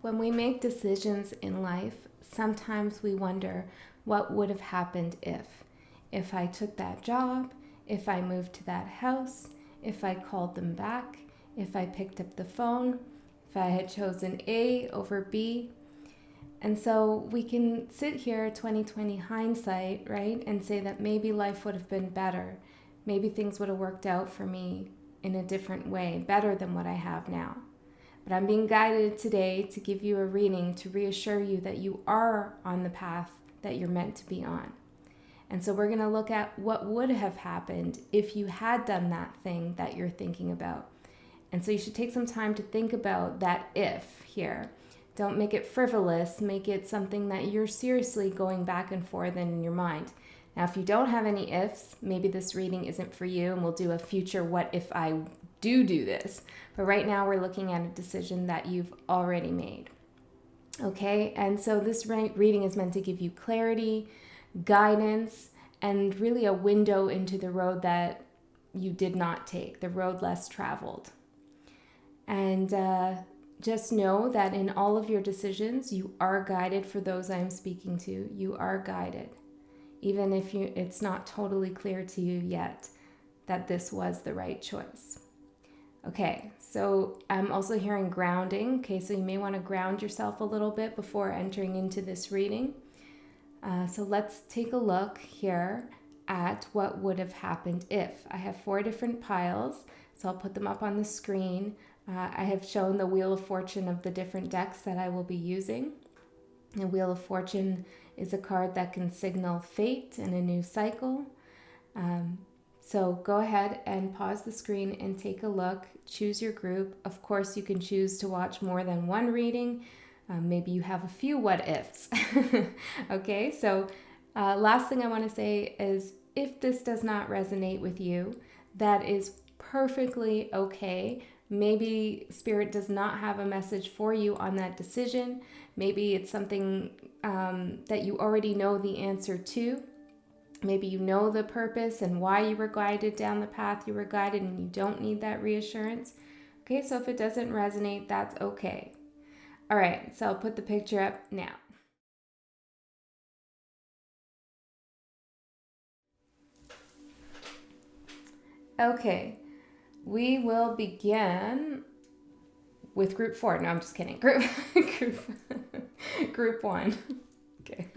When we make decisions in life, sometimes we wonder what would have happened if I took that job, if I moved to that house, if I called them back, if I picked up the phone, if I had chosen A over B. And so we can sit here 2020 hindsight, right, and say that maybe life would have been better. Maybe things would have worked out for me in a different way, better than what I have now. But I'm being guided today to give you a reading to reassure you that you are on the path that you're meant to be on. And so we're going to look at what would have happened if you had done that thing that you're thinking about. And so you should take some time to think about that if here. Don't make it frivolous, make it something that you're seriously going back and forth in your mind. Now, if you don't have any ifs, maybe this reading isn't for you, and we'll do a future what if I do this. But right now we're looking at a decision that you've already made. Okay, and so this reading is meant to give you clarity, guidance, and really a window into the road that you did not take, the road less traveled. And just know that in all of your decisions, you are guided. For those I'm speaking to, you are guided. Even if it's not totally clear to you yet that this was the right choice. Okay, so I'm also hearing grounding. Okay, so you may want to ground yourself a little bit before entering into this reading. So let's take a look here at what would have happened if. I have 4 different piles, so I'll put them up on the screen. I have shown the Wheel of Fortune of the different decks that I will be using. The Wheel of Fortune is a card that can signal fate and a new cycle. So go ahead and pause the screen and take a look. Choose your group. Of course, you can choose to watch more than one reading. Maybe you have a few what ifs. Okay, so last thing I want to say is if this does not resonate with you, that is perfectly okay. Maybe Spirit does not have a message for you on that decision. Maybe it's something that you already know the answer to. Maybe you know the purpose and why you were guided down the path you were guided and you don't need that reassurance. Okay, so if it doesn't resonate, that's okay. All right, so I'll put the picture up now. Okay, we will begin with group 4. No, I'm just kidding. Group 1. Okay.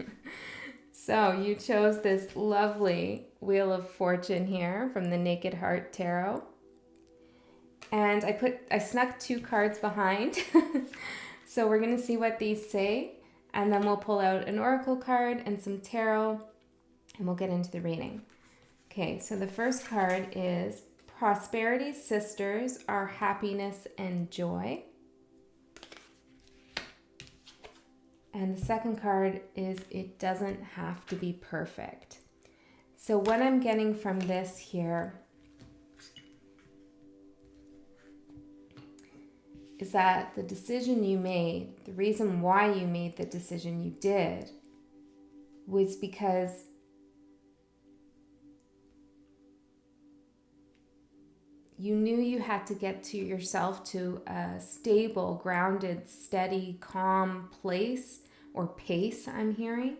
So you chose this lovely Wheel of Fortune here from the Naked Heart Tarot. And I snuck 2 cards behind. So we're going to see what these say. And then we'll pull out an oracle card and some tarot. And we'll get into the reading. Okay, so the first card is Prosperity Sisters Are Happiness and Joy. And the second card is It Doesn't Have to Be Perfect. So what I'm getting from this here is that the decision you made, the reason why you made the decision you did, was because you knew you had to get to yourself to a stable, grounded, steady, calm place or pace, I'm hearing,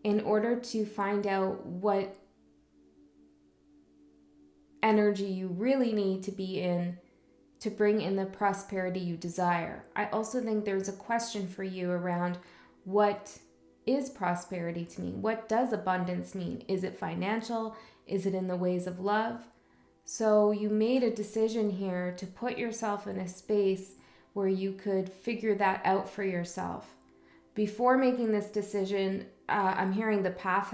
in order to find out what energy you really need to be in to bring in the prosperity you desire. I also think there's a question for you around what is prosperity to me? What does abundance mean? Is it financial? Is it in the ways of love? So you made a decision here to put yourself in a space where you could figure that out for yourself. Before making this decision, I'm hearing that path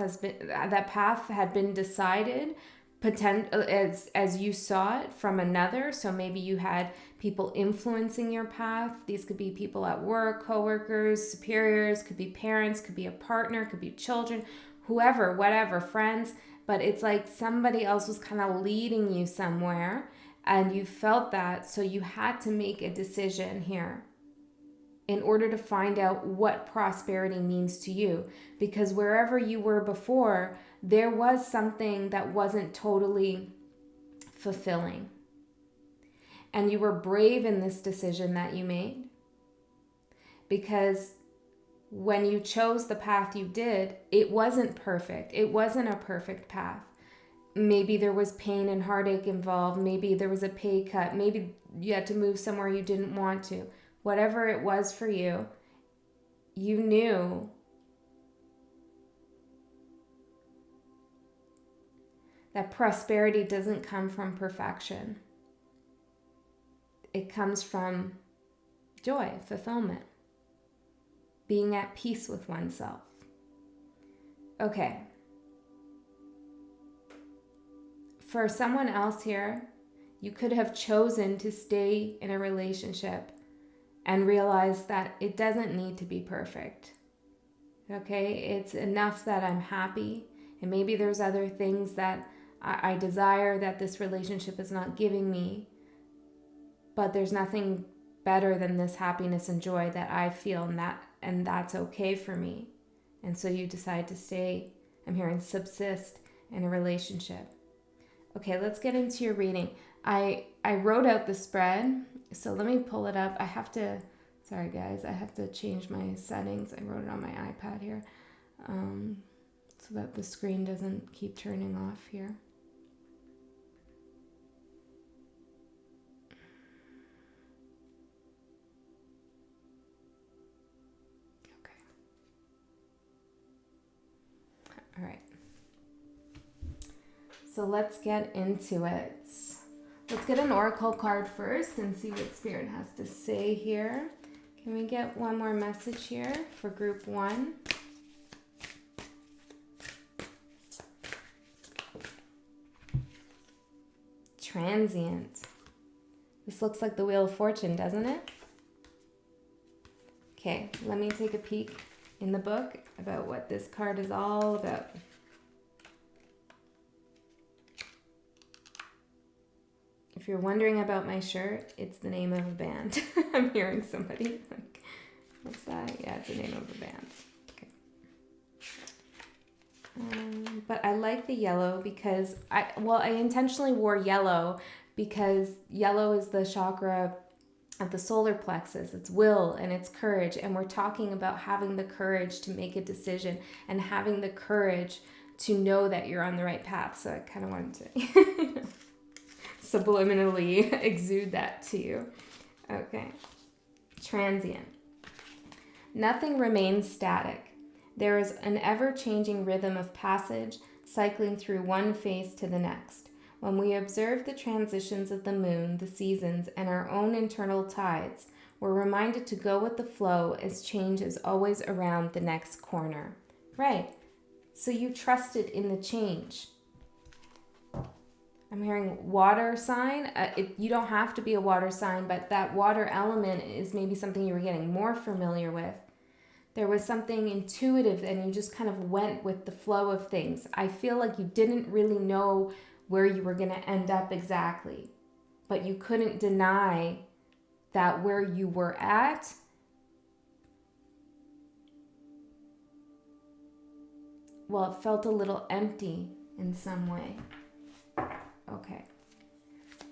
had been decided as you saw it from another. So maybe you had people influencing your path. These could be people at work, coworkers, superiors, could be parents, could be a partner, could be children, whoever, whatever, friends. But it's like somebody else was kind of leading you somewhere and you felt that. So you had to make a decision here in order to find out what prosperity means to you. Because wherever you were before, there was something that wasn't totally fulfilling. And you were brave in this decision that you made. because when you chose the path you did, it wasn't perfect. It wasn't a perfect path. Maybe there was pain and heartache involved. Maybe there was a pay cut. Maybe you had to move somewhere you didn't want to. Whatever it was for you, you knew that prosperity doesn't come from perfection. It comes from joy, fulfillment, being at peace with oneself. Okay. For someone else here, you could have chosen to stay in a relationship and realize that it doesn't need to be perfect. Okay? It's enough that I'm happy, and maybe there's other things that I desire that this relationship is not giving me, but there's nothing better than this happiness and joy that I feel, and that's okay for me. And so you decide to stay, I'm hearing subsist in a relationship. Okay, let's get into your reading. I wrote out the spread, so let me pull it up. Sorry guys, I have to change my settings. I wrote it on my iPad here, so that the screen doesn't keep turning off here. Okay. All right. So let's get into it. Let's get an oracle card first and see what Spirit has to say here. Can we get one more message here for group 1? Transient. This looks like the Wheel of Fortune, doesn't it? Okay, let me take a peek in the book about what this card is all about. If you're wondering about my shirt, it's the name of a band. I'm hearing somebody like, what's that? Yeah, it's the name of a band. Okay. But I like the yellow because I intentionally wore yellow because yellow is the chakra of the solar plexus. It's will and it's courage. And we're talking about having the courage to make a decision and having the courage to know that you're on the right path. So I kind of wanted to subliminally exude that to you. Okay. Transient. Nothing remains static. There is an ever-changing rhythm of passage, cycling through one phase to the next. When we observe the transitions of the moon, the seasons, and our own internal tides, we're reminded to go with the flow as change is always around the next corner. Right. So you trusted in the change. I'm hearing water sign. You don't have to be a water sign, but that water element is maybe something you were getting more familiar with. There was something intuitive and you just kind of went with the flow of things. I feel like you didn't really know where you were going to end up exactly, but you couldn't deny that where you were at, well, it felt a little empty in some way. Okay,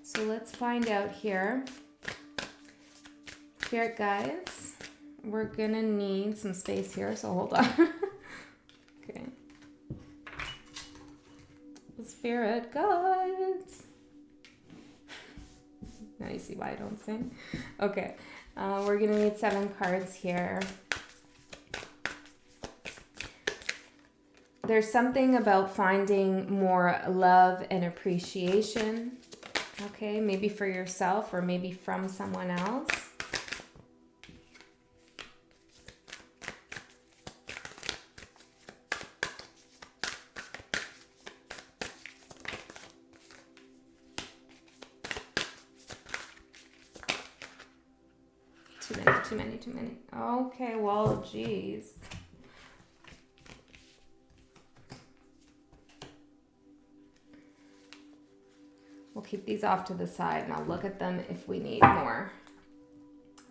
so let's find out here. Spirit guides, we're gonna need some space here, so hold on. Okay. Spirit guides. Now you see why I don't sing. Okay, we're gonna need 7 cards here. There's something about finding more love and appreciation, okay? Maybe for yourself or maybe from someone else. Too many. Okay, well, geez. We'll keep these off to the side and I'll look at them if we need more.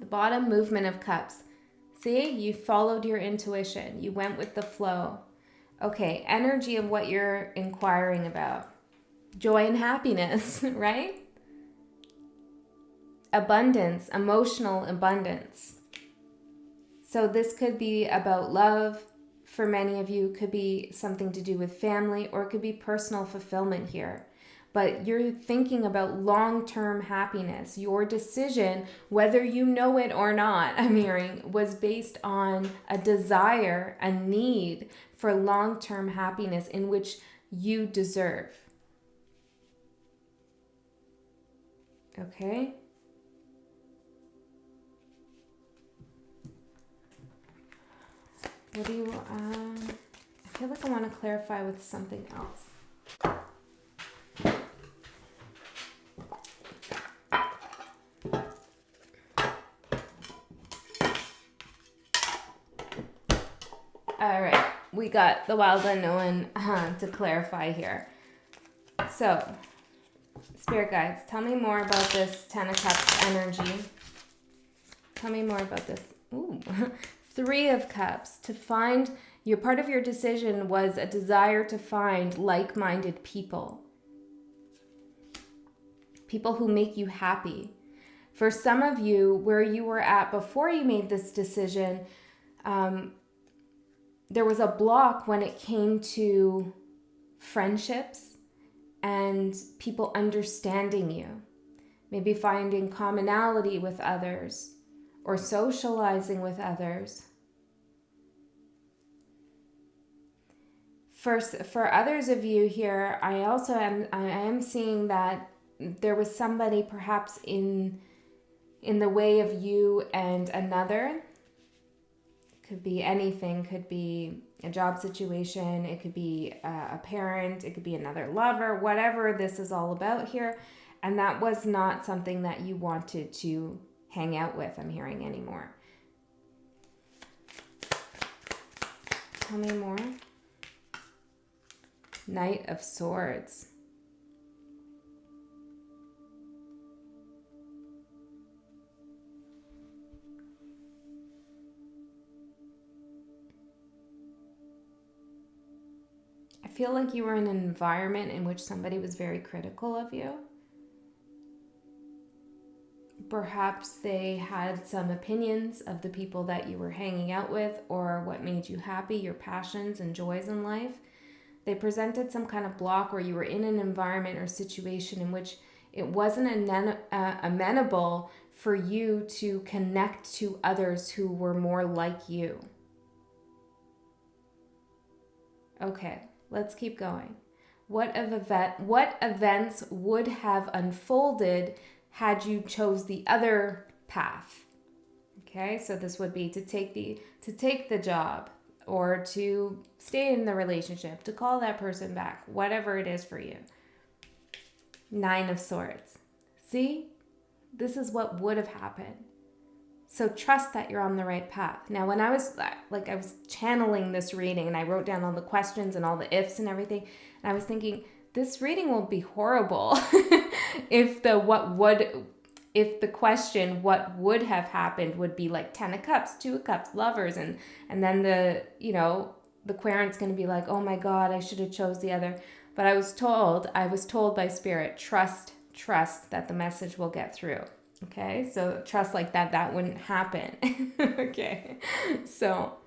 The bottom, movement of cups. See, you followed your intuition. You went with the flow. Okay, energy of what you're inquiring about. Joy and happiness, right? Abundance, emotional abundance. So this could be about love. For many of you, could be something to do with family, or it could be personal fulfillment here. But you're thinking about long-term happiness. Your decision, whether you know it or not, I'm hearing, was based on a desire, a need for long-term happiness in which you deserve. Okay? What do you, I feel like I want to clarify with something else. All right, we got the wild unknown to clarify here. So, Spirit guides, tell me more about this Ten of Cups energy. Tell me more about this. Ooh, Three of Cups. To find, your part of your decision was a desire to find like-minded people. People who make you happy. For some of you, where you were at before you made this decision, there was a block when it came to friendships and people understanding you. Maybe finding commonality with others or socializing with others. For others of you here, I am seeing that there was somebody perhaps in the way of you and another. Could be anything, could be a job situation, it could be a parent, it could be another lover, whatever this is all about here. And that was not something that you wanted to hang out with, I'm hearing, anymore. Tell me more. Knight of Swords. I feel like you were in an environment in which somebody was very critical of you. Perhaps they had some opinions of the people that you were hanging out with or what made you happy, your passions and joys in life. They presented some kind of block, or you were in an environment or situation in which it wasn't amenable for you to connect to others who were more like you. Okay, let's keep going. What events would have unfolded had you chose the other path? Okay, so this would be to take the job, or to stay in the relationship, to call that person back, whatever it is for you. Nine of Swords. See? This is what would have happened. So trust that you're on the right path. Now, when I was channeling this reading and I wrote down all the questions and all the ifs and everything, and I was thinking, this reading will be horrible if the question, what would have happened, would be like 10 of Cups, 2 of Cups, lovers, and then the querent's going to be like, oh my God, I should have chose the other. But I was told by Spirit, trust that the message will get through. Okay, so trust like that wouldn't happen. Okay, so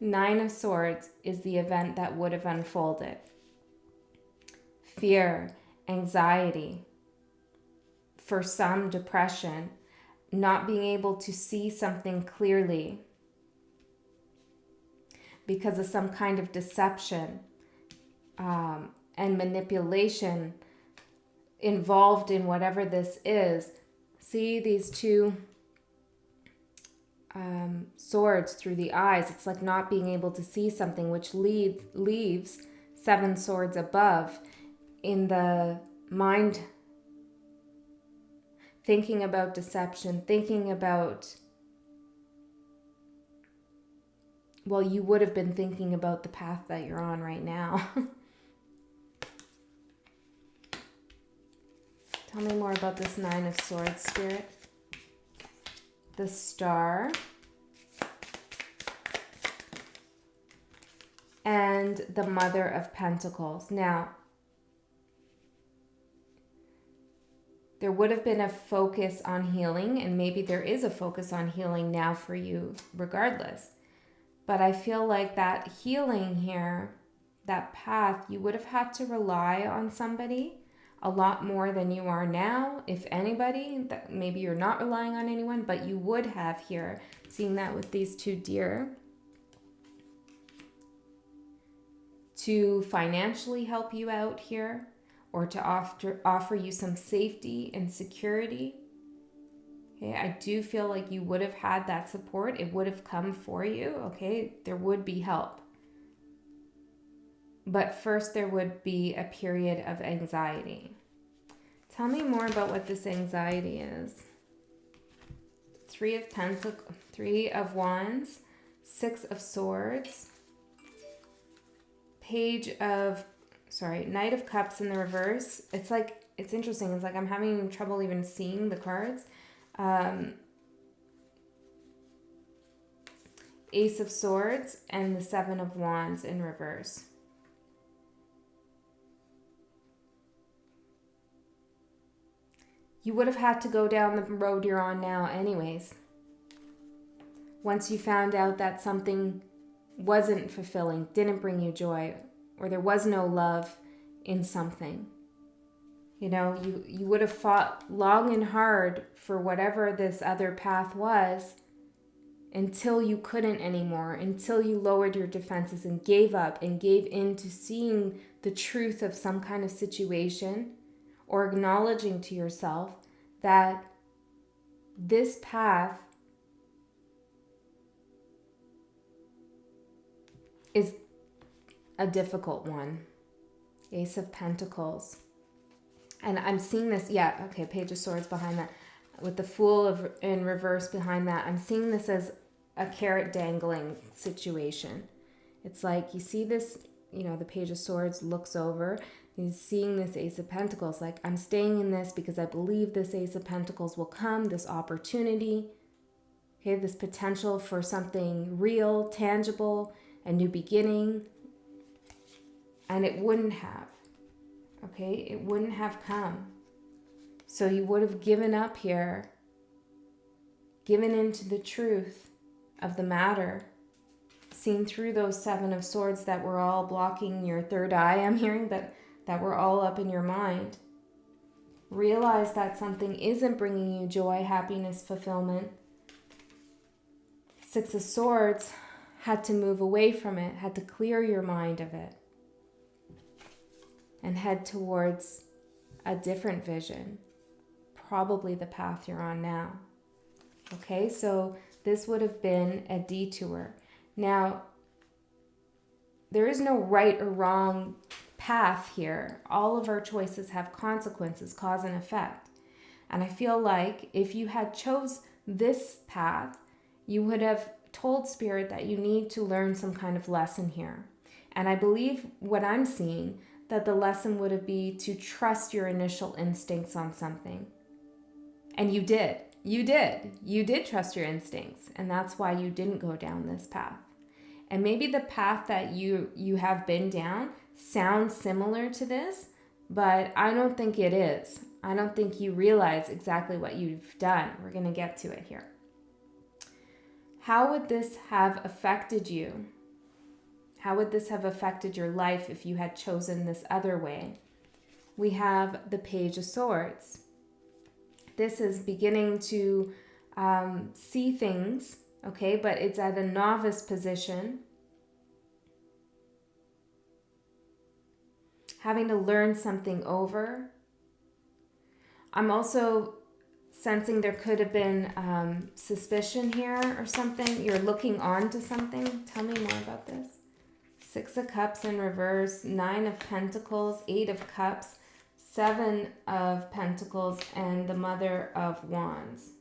9 of Swords is the event that would have unfolded. Fear, anxiety, for some depression, not being able to see something clearly because of some kind of deception and manipulation involved in whatever this is. See these two swords through the eyes. It's like not being able to see something, which leaves 7 swords above in the mind, thinking about deception, thinking about, well, you would have been thinking about the path that you're on right now. Tell me more about this 9 of Swords, Spirit. The Star. And the Mother of Pentacles. Now, there would have been a focus on healing, and maybe there is a focus on healing now for you regardless. But I feel like that healing here, that path, you would have had to rely on somebody a lot more than you are now, if anybody. That maybe you're not relying on anyone, but you would have here. Seeing that with these two deer. To financially help you out here, or to offer you some safety and security. Okay, I do feel like you would have had that support. It would have come for you. Okay, there would be help. But first there would be a period of anxiety. Tell me more about what this anxiety is. 3 of Pentacles, 3 of Wands, 6 of Swords, Knight of Cups in the reverse. It's like, it's interesting. It's like I'm having trouble even seeing the cards. Ace of Swords and the 7 of Wands in reverse. You would have had to go down the road you're on now anyways. Once you found out that something wasn't fulfilling, didn't bring you joy, or there was no love in something. You know, you would have fought long and hard for whatever this other path was until you couldn't anymore, until you lowered your defenses and gave up and gave in to seeing the truth of some kind of situation, or acknowledging to yourself that this path is a difficult one. Ace of Pentacles. And I'm seeing this, Page of Swords behind that. With the Fool in reverse behind that, I'm seeing this as a carrot dangling situation. It's like you see this, the Page of Swords looks over. He's seeing this Ace of Pentacles. Like, I'm staying in this because I believe this Ace of Pentacles will come, this opportunity. Okay, this potential for something real, tangible, a new beginning. And it wouldn't have. Okay, it wouldn't have come. So you would have given up here, given into the truth of the matter, seen through those 7 of Swords that were all blocking your third eye, I'm hearing, that were all up in your mind. Realize that something isn't bringing you joy, happiness, fulfillment. 6 of Swords had to move away from it, had to clear your mind of it, and head towards a different vision, probably the path you're on now. Okay, so this would have been a detour. Now, there is no right or wrong path here. All of our choices have consequences, cause and effect. And I feel like if you had chose this path, you would have told Spirit that you need to learn some kind of lesson here. And I believe what I'm seeing, that the lesson would be to trust your initial instincts on something. And you did. You did trust your instincts. And that's why you didn't go down this path. And maybe the path that you have been down sounds similar to this, but I don't think it is. I don't think you realize exactly what you've done. We're going to get to it here. How would this have affected you? How would this have affected your life if you had chosen this other way? We have the Page of Swords. This is beginning to see things, okay, but it's at a novice position. Having to learn something over. I'm also sensing there could have been suspicion here or something. You're looking on to something. Tell me more about this. 6 of Cups in reverse, 9 of Pentacles, 8 of Cups, 7 of Pentacles, and the Mother of Wands.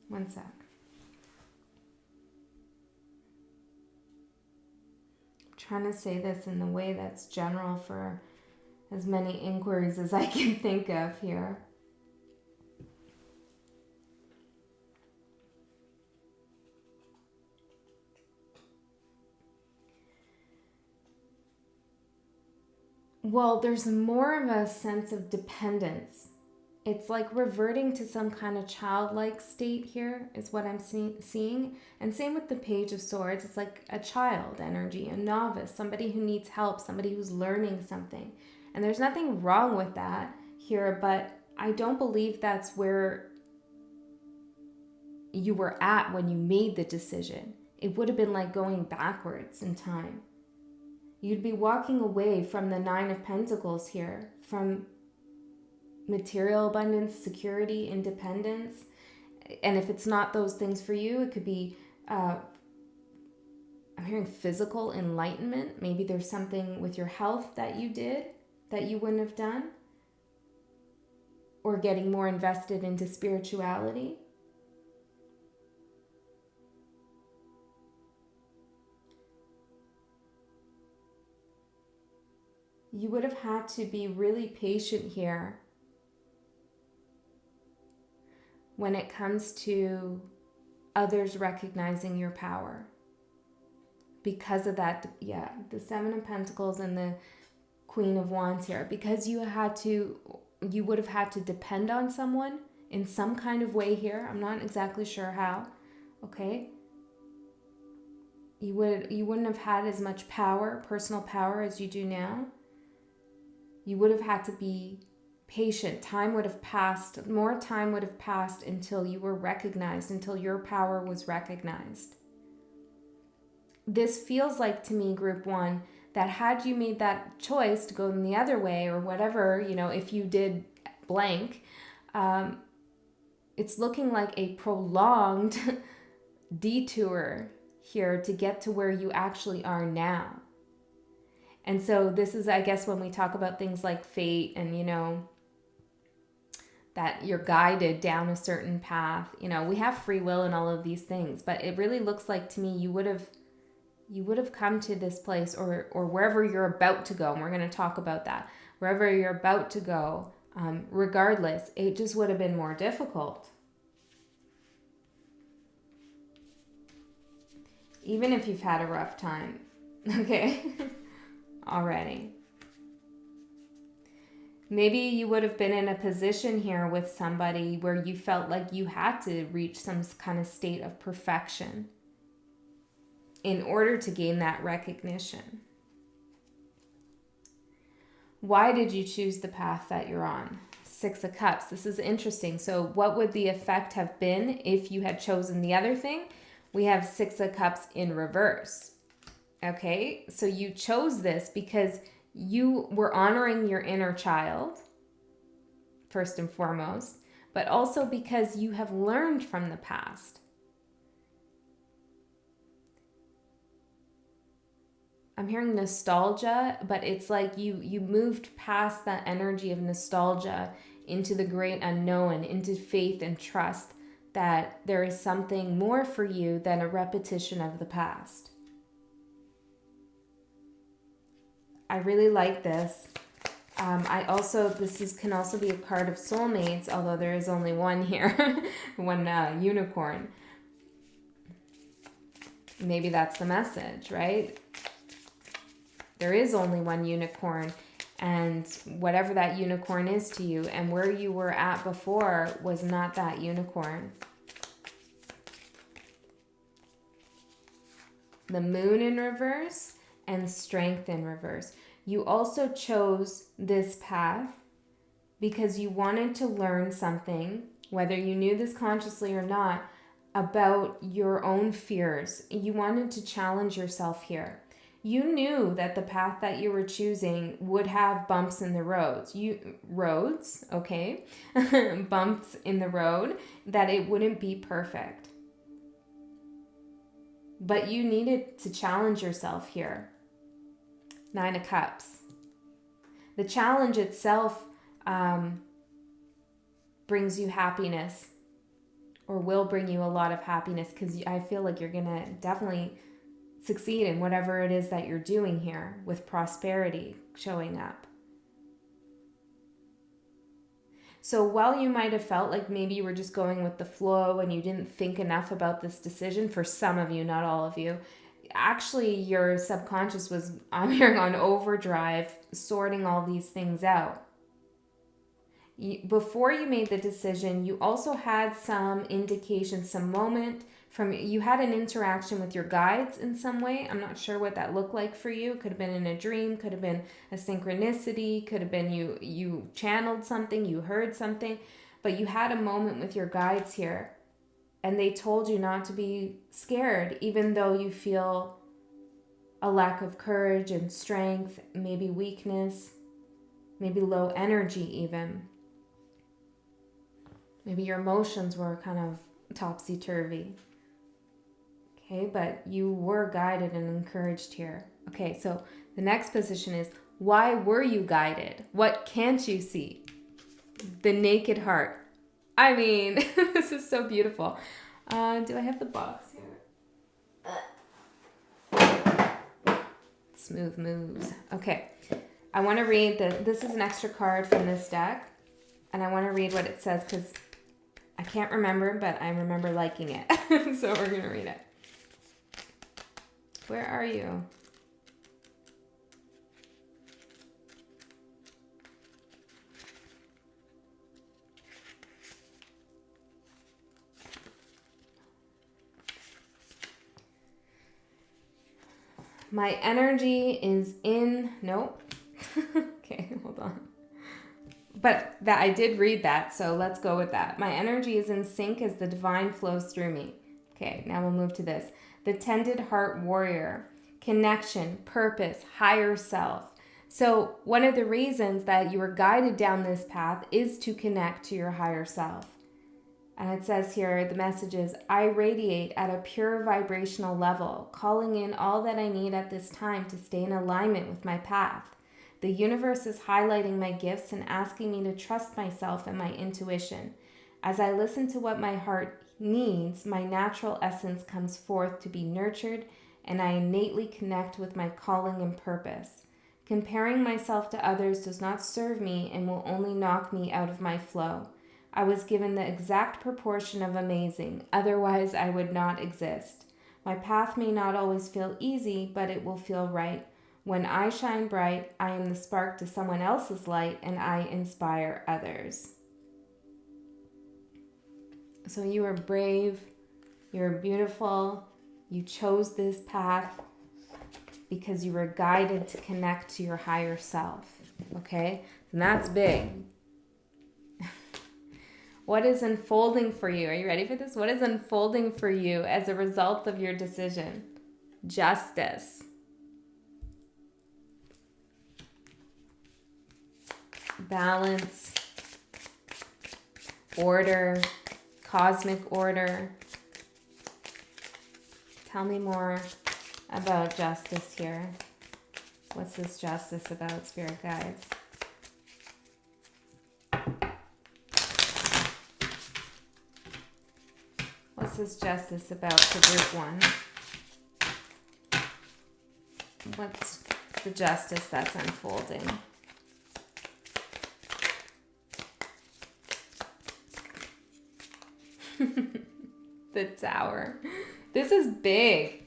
One sec. trying to say this in the way that's general for as many inquiries as I can think of here. Well, there's more of a sense of dependence. It's like reverting to some kind of childlike state here is what I'm seeing. And same with the Page of Swords. It's like a child energy, a novice, somebody who needs help, somebody who's learning something. And there's nothing wrong with that here, but I don't believe that's where you were at when you made the decision. It would have been like going backwards in time. You'd be walking away from the Nine of Pentacles here, from material abundance, security, independence. And if it's not those things for you, it could be, I'm hearing physical enlightenment. Maybe there's something with your health that you did that you wouldn't have done. Or getting more invested into spirituality. You would have had to be really patient here when it comes to others recognizing your power. Because of that, the Seven of Pentacles and the Queen of Wands here. Because you would have had to depend on someone in some kind of way here. I'm not exactly sure how, okay? You wouldn't have had as much power, personal power, as you do now. You would have had to be patient. Time would have passed. More time would have passed until you were recognized, until your power was recognized. This feels like to me, Group 1, that had you made that choice to go in the other way or whatever, if you did blank, it's looking like a prolonged detour here to get to where you actually are now. And so this is, I guess, when we talk about things like fate and, that you're guided down a certain path. We have free will and all of these things, but it really looks like to me you would have come to this place or wherever you're about to go. And we're going to talk about that. Wherever you're about to go, regardless, it just would have been more difficult. Even if you've had a rough time. Okay. Already. Maybe you would have been in a position here with somebody where you felt like you had to reach some kind of state of perfection in order to gain that recognition. Why did you choose the path that you're on? Six of Cups. This is interesting. So what would the effect have been if you had chosen the other thing? We have Six of Cups in reverse. Okay, so you chose this because you were honoring your inner child, first and foremost, but also because you have learned from the past. I'm hearing nostalgia, but it's like you moved past that energy of nostalgia into the great unknown, into faith and trust that there is something more for you than a repetition of the past. I really like this. This can also be a card of soulmates, although there is only one here, one unicorn. Maybe that's the message, right? There is only one unicorn, and whatever that unicorn is to you, and where you were at before was not that unicorn. The Moon in reverse and Strength in reverse. You also chose this path because you wanted to learn something, whether you knew this consciously or not, about your own fears. You wanted to challenge yourself here. You knew that the path that you were choosing would have bumps in the roads. Bumps in the road, that it wouldn't be perfect. But you needed to challenge yourself here. Nine of Cups. The challenge itself brings you happiness, or will bring you a lot of happiness, because I feel like you're going to definitely succeed in whatever it is that you're doing here, with prosperity showing up. So while you might have felt like maybe you were just going with the flow and you didn't think enough about this decision, for some of you, not all of you, actually your subconscious was, I'm hearing, on overdrive, sorting all these things out. Before you made the decision, you also had some indication, some moment from, you had an interaction with your guides in some way. I'm not sure what that looked like for you. Could have been in a dream, could have been a synchronicity, could have been you channeled something, you heard something, but you had a moment with your guides here, and they told you not to be scared, even though you feel a lack of courage and strength, maybe weakness, maybe low energy even. Maybe your emotions were kind of topsy-turvy. Okay, but you were guided and encouraged here. Okay, so the next position is, why were you guided? What can't you see? The naked heart. I mean, this is so beautiful. Do I have the box here? Smooth moves. Okay, I want to read this is an extra card from this deck, and I want to read what it says because I can't remember, but I remember liking it. So we're going to read it. Where are you? My energy is in, nope. Okay, hold on. But that I did read that, so let's go with that. My energy is in sync as the divine flows through me. Okay, now we'll move to this. The tended heart warrior, connection, purpose, higher self. So one of the reasons that you were guided down this path is to connect to your higher self. And it says here, the message is, I radiate at a pure vibrational level, calling in all that I need at this time to stay in alignment with my path. The universe is highlighting my gifts and asking me to trust myself and my intuition. As I listen to what my heart needs, my natural essence comes forth to be nurtured, and I innately connect with my calling and purpose. Comparing myself to others does not serve me and will only knock me out of my flow. I was given the exact proportion of amazing, otherwise I would not exist. My path may not always feel easy, but it will feel right. When I shine bright, I am the spark to someone else's light, and I inspire others. So you are brave, you're beautiful, you chose this path because you were guided to connect to your higher self, okay? And that's big. What is unfolding for you? Are you ready for this? What is unfolding for you as a result of your decision? Justice. Balance. Order. Cosmic order. Tell me more about justice here. What's this justice about, spirit guides? What's this justice about for group one? What's the justice that's unfolding? The Tower. This is big.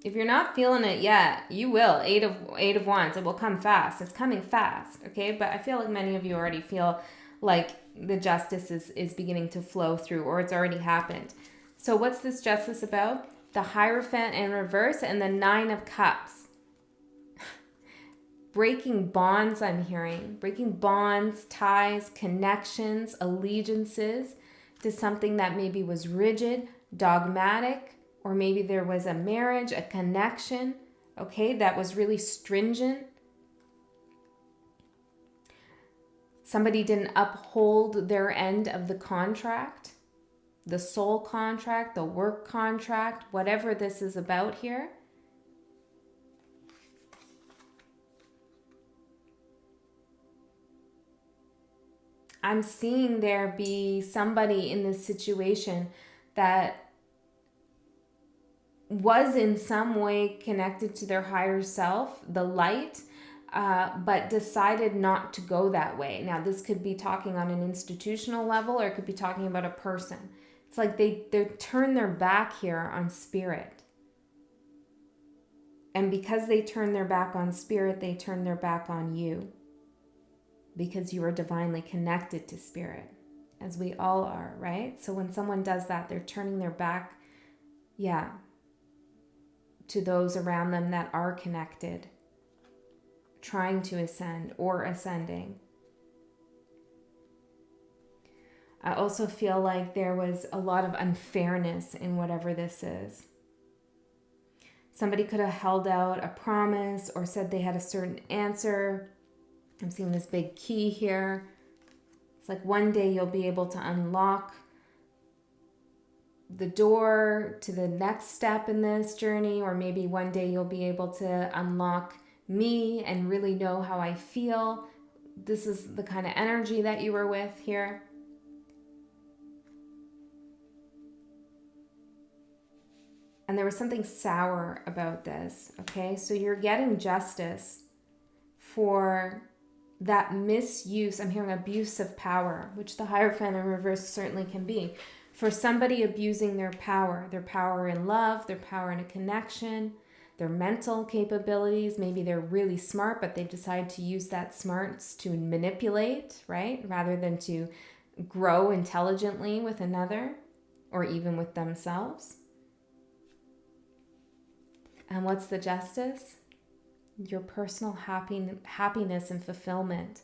If you're not feeling it yet, you will. Eight of Wands. It will come fast. It's coming fast, okay? But I feel like many of you already feel like the justice is beginning to flow through, or it's already happened. So what's this justice about? The Hierophant in reverse and the Nine of Cups. Breaking bonds, I'm hearing. Breaking bonds, ties, connections, allegiances to something that maybe was rigid, dogmatic, or maybe there was a marriage, a connection, okay, that was really stringent. Somebody didn't uphold their end of the contract, the soul contract, the work contract, whatever this is about here. I'm seeing there be somebody in this situation that was in some way connected to their higher self, the light, but decided not to go that way. Now, this could be talking on an institutional level, or it could be talking about a person. It's like they turn their back here on spirit. And because they turn their back on spirit, they turn their back on you. Because you are divinely connected to spirit, as we all are, right? So when someone does that, they're turning their back, to those around them that are connected, trying to ascend or ascending. I also feel like there was a lot of unfairness in whatever this is. Somebody could have held out a promise or said they had a certain answer. I'm seeing this big key here. It's like one day you'll be able to unlock the door to the next step in this journey, or maybe one day you'll be able to unlock me and really know how I feel. This is the kind of energy that you were with here. And there was something sour about this, okay? So you're getting justice for that misuse. I'm hearing abuse of power, which the Hierophant in reverse certainly can be. For somebody abusing their power in love, their power in a connection, their mental capabilities. Maybe they're really smart, but they decide to use that smarts to manipulate, right? Rather than to grow intelligently with another or even with themselves. And what's the justice? Your personal happiness and fulfillment.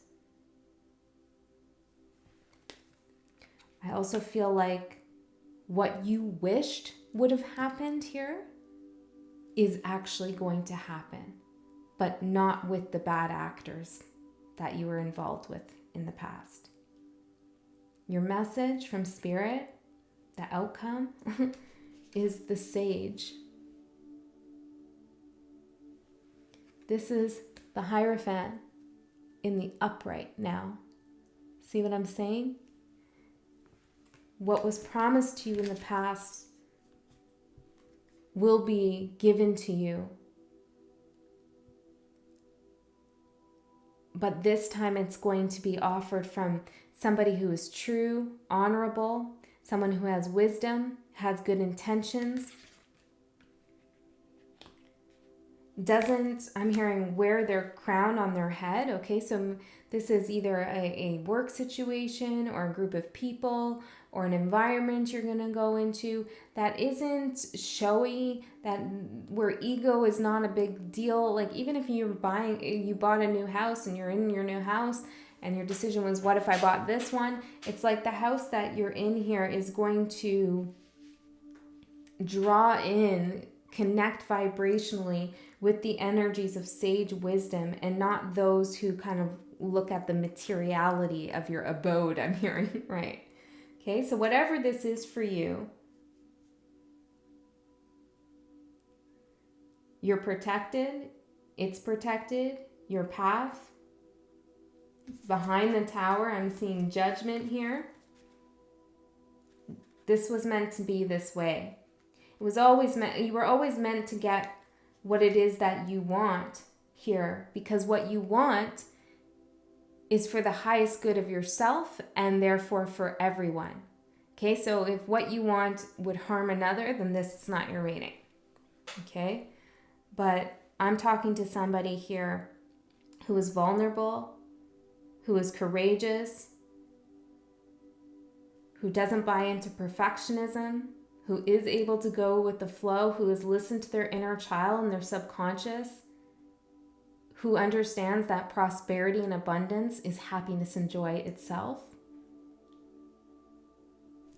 I also feel like what you wished would have happened here is actually going to happen, but not with the bad actors that you were involved with in the past. Your message from Spirit, the outcome, is the Sage. This is the Hierophant in the upright now. See what I'm saying? What was promised to you in the past will be given to you. But this time it's going to be offered from somebody who is true, honorable, someone who has wisdom, has good intentions, I'm hearing wear their crown on their head. Okay, so this is either a work situation or a group of people or an environment you're going to go into that isn't showy, that where ego is not a big deal. Like even if you bought a new house and you're in your new house and your decision was, what if I bought this one? It's like the house that you're in here is going to draw in, connect vibrationally with the energies of sage wisdom and not those who kind of look at the materiality of your abode, I'm hearing, right? Okay, so whatever this is for you, you're protected, it's protected, your path. Behind the tower, I'm seeing judgment here. This was meant to be this way. It was always meant, you were always meant to get what it is that you want here, because what you want is for the highest good of yourself and therefore for everyone. Okay, so if what you want would harm another, then this is not your reading. Okay, but I'm talking to somebody here who is vulnerable, who is courageous, who doesn't buy into perfectionism, who is able to go with the flow, who has listened to their inner child and their subconscious, who understands that prosperity and abundance is happiness and joy itself.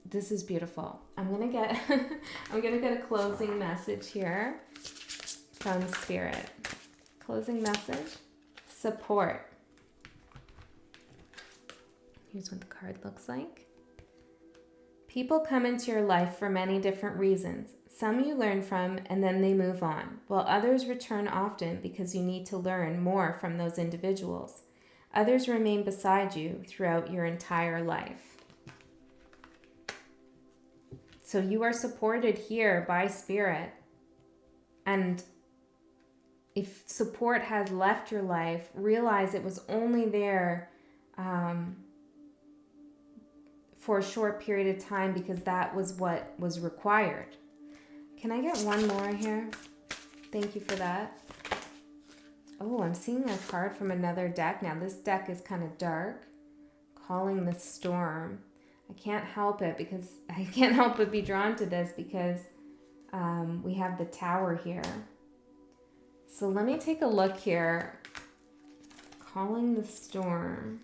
This is beautiful. I'm gonna get a closing message here from Spirit. Closing message, support. Here's what the card looks like. People come into your life for many different reasons. Some you learn from and then they move on, while others return often because you need to learn more from those individuals. Others remain beside you throughout your entire life. So you are supported here by Spirit. And if support has left your life, realize it was only there for a short period of time because that was what was required. Can I get one more here? Thank you for that. Oh, I'm seeing a card from another deck. Now this deck is kind of dark. Calling the storm. I can't help it because I can't help but be drawn to this because we have the Tower here. So let me take a look here. Calling the storm.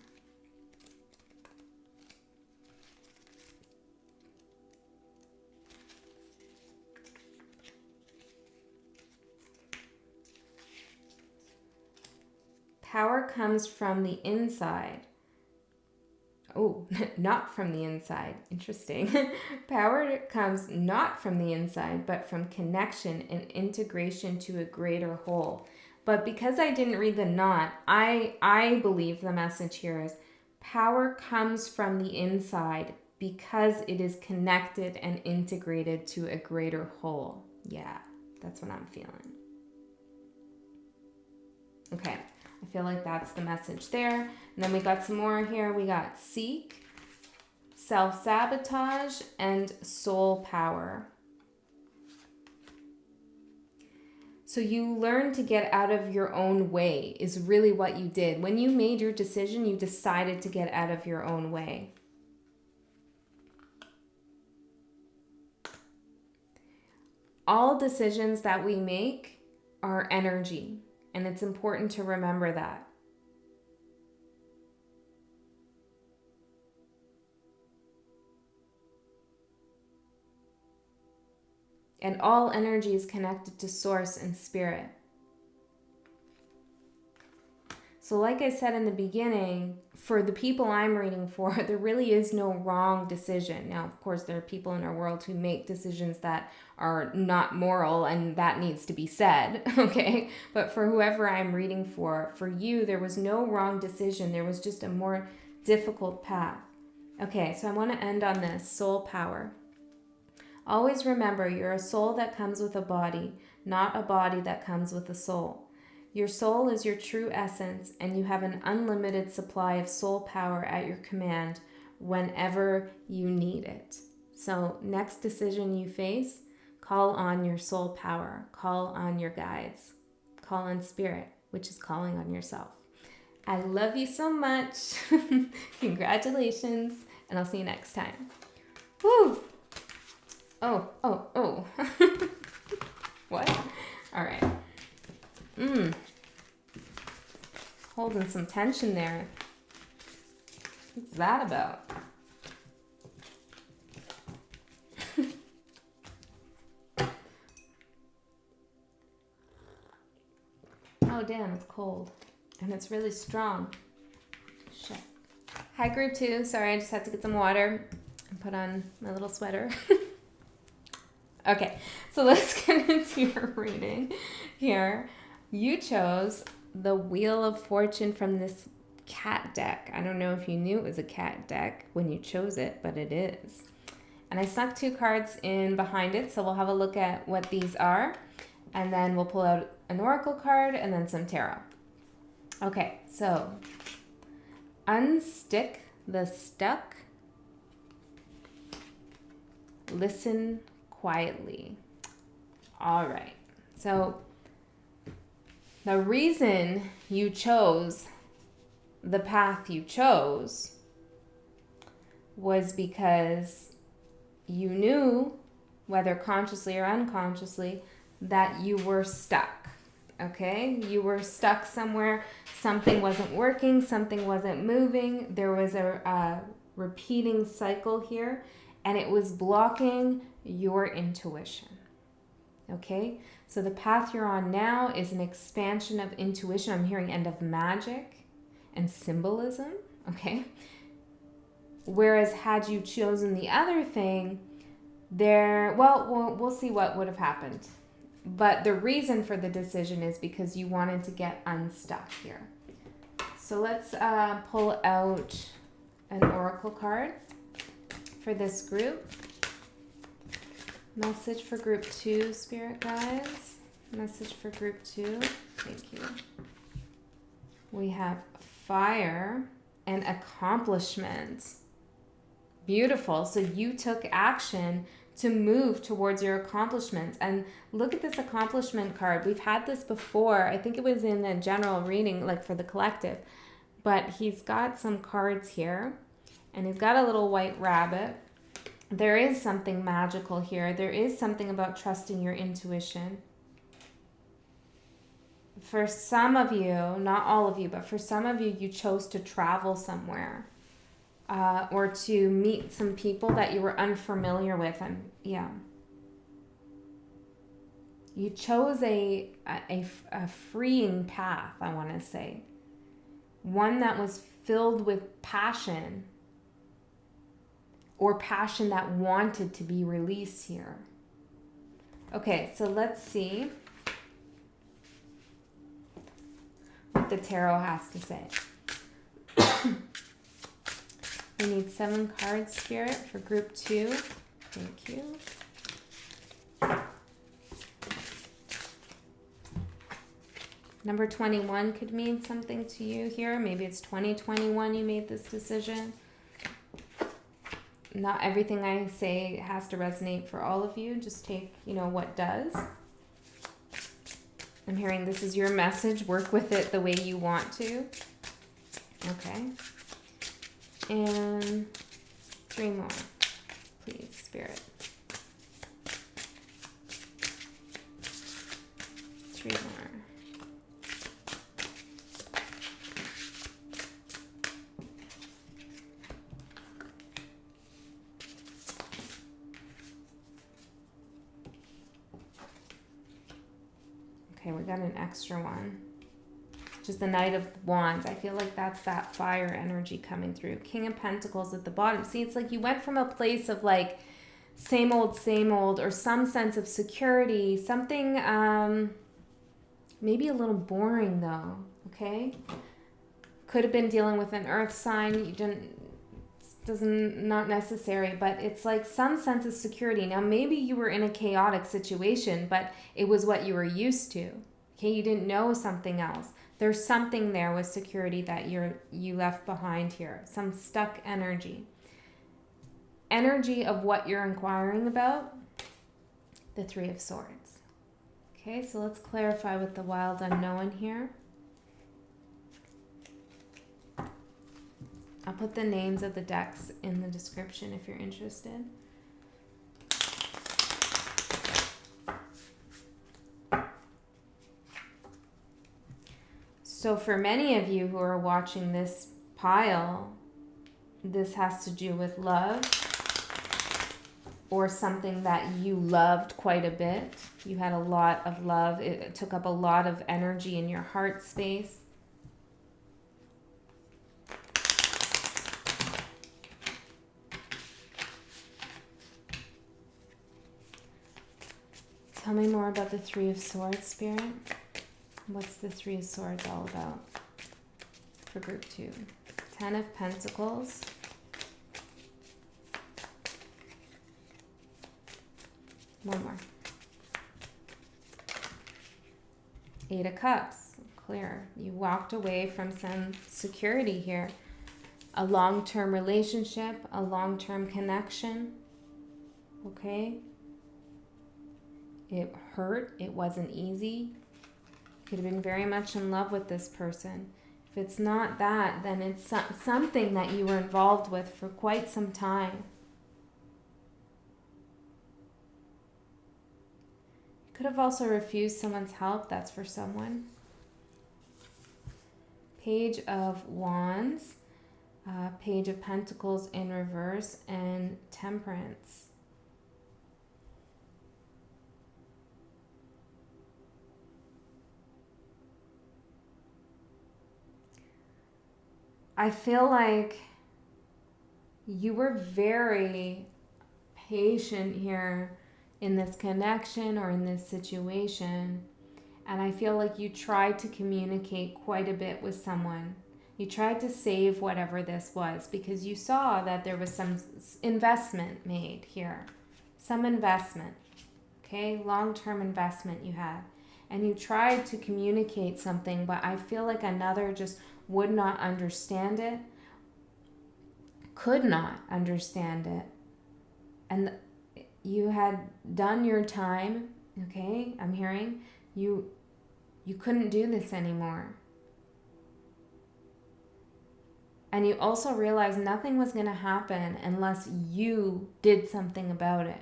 Power comes from the inside. Oh, not from the inside. Interesting. Power comes not from the inside, but from connection and integration to a greater whole. But because I didn't read the not, I believe the message here is power comes from the inside because it is connected and integrated to a greater whole. Yeah, that's what I'm feeling. Okay. I feel like that's the message there. And then we got some more here. We got seek, self-sabotage, and soul power. So you learn to get out of your own way is really what you did. When you made your decision, you decided to get out of your own way. All decisions that we make are energy. And it's important to remember that. And all energy is connected to source and spirit. So like I said in the beginning, for the people I'm reading for, there really is no wrong decision. Now, of course, there are people in our world who make decisions that are not moral, and that needs to be said, okay? But for whoever I'm reading for you, there was no wrong decision. There was just a more difficult path. Okay, so I want to end on this, soul power. Always remember, you're a soul that comes with a body, not a body that comes with a soul. Your soul is your true essence, and you have an unlimited supply of soul power at your command whenever you need it. So next decision you face, call on your soul power, call on your guides, call on spirit, which is calling on yourself. I love you so much. Congratulations, and I'll see you next time. Woo! Oh. What? All right. Holding some tension there. What's that about? Oh damn, it's cold. And it's really strong. Shit. Hi group 2. Sorry, I just had to get some water and put on my little sweater. Okay, so let's get into your reading here. You chose the Wheel of Fortune from this cat deck. I don't know if you knew it was a cat deck when you chose it, but it is. And I snuck 2 cards in behind it, so we'll have a look at what these are. And then we'll pull out an oracle card and then some tarot. Okay, so unstick the stuck. Listen quietly. All right. So the reason you chose the path you chose was because you knew, whether consciously or unconsciously, that you were stuck. Okay? You were stuck somewhere. Something wasn't working. Something wasn't moving. There was a repeating cycle here, and it was blocking your intuition. Okay? So the path you're on now is an expansion of intuition. I'm hearing end of magic and symbolism. Okay? Whereas had you chosen the other thing, we'll see what would have happened. But the reason for the decision is because you wanted to get unstuck here. So let's pull out an oracle card for this group. Message for group 2, spirit guides. Message for group 2. Thank you. We have fire and accomplishment. Beautiful. So you took action to move towards your accomplishments. And look at this accomplishment card. We've had this before. I think it was in the general reading, like for the collective. But he's got some cards here. And he's got a little white rabbit. There is something magical here. There is something about trusting your intuition. For some of you, not all of you, but for some of you, you chose to travel somewhere. Or to meet some people that you were unfamiliar with. You chose a freeing path, I want to say. One that was filled with passion. Or passion that wanted to be released here. Okay, so let's see what the tarot has to say. We need 7 cards, Spirit, for group 2. Thank you. Number 21 could mean something to you here. Maybe it's 2021 you made this decision. Not everything I say has to resonate for all of you. Just take, what does. I'm hearing this is your message. Work with it the way you want to. Okay. And 3 more, please, Spirit. 3 more. Okay, we got an extra one. Just the Knight of Wands. I feel like that's that fire energy coming through. King of Pentacles at the bottom. See, it's like you went from a place of like same old, or some sense of security. Something maybe a little boring though, okay? Could have been dealing with an earth sign. You not necessary, but it's like some sense of security. Now, maybe you were in a chaotic situation, but it was what you were used to. Okay, you didn't know something else. There's something there with security that you left behind here. Some stuck energy. Energy of what you're inquiring about. The 3 of Swords. Okay, so let's clarify with the wild unknown here. I'll put the names of the decks in the description if you're interested. So for many of you who are watching this pile, this has to do with love or something that you loved quite a bit. You had a lot of love. It took up a lot of energy in your heart space. Tell me more about the 3 of Swords, Spirit. What's the 3 of Swords all about for group 2? 10 of Pentacles. One more. 8 of Cups. Clear. You walked away from some security here. A long-term relationship, a long-term connection. Okay? It hurt. It wasn't easy. Could have been very much in love with this person. If it's not that, then it's something that you were involved with for quite some time. You could have also refused someone's help. That's for someone. Page of Wands, Page of Pentacles in reverse, and Temperance. I feel like you were very patient here in this connection or in this situation. And I feel like you tried to communicate quite a bit with someone. You tried to save whatever this was because you saw that there was some investment made here. Some investment. Okay? Long-term investment you had. and you tried to communicate something, but I feel like another just would not understand it, could not understand it. And you had done your time, okay? I'm hearing you couldn't do this anymore. And you also realized nothing was going to happen unless you did something about it.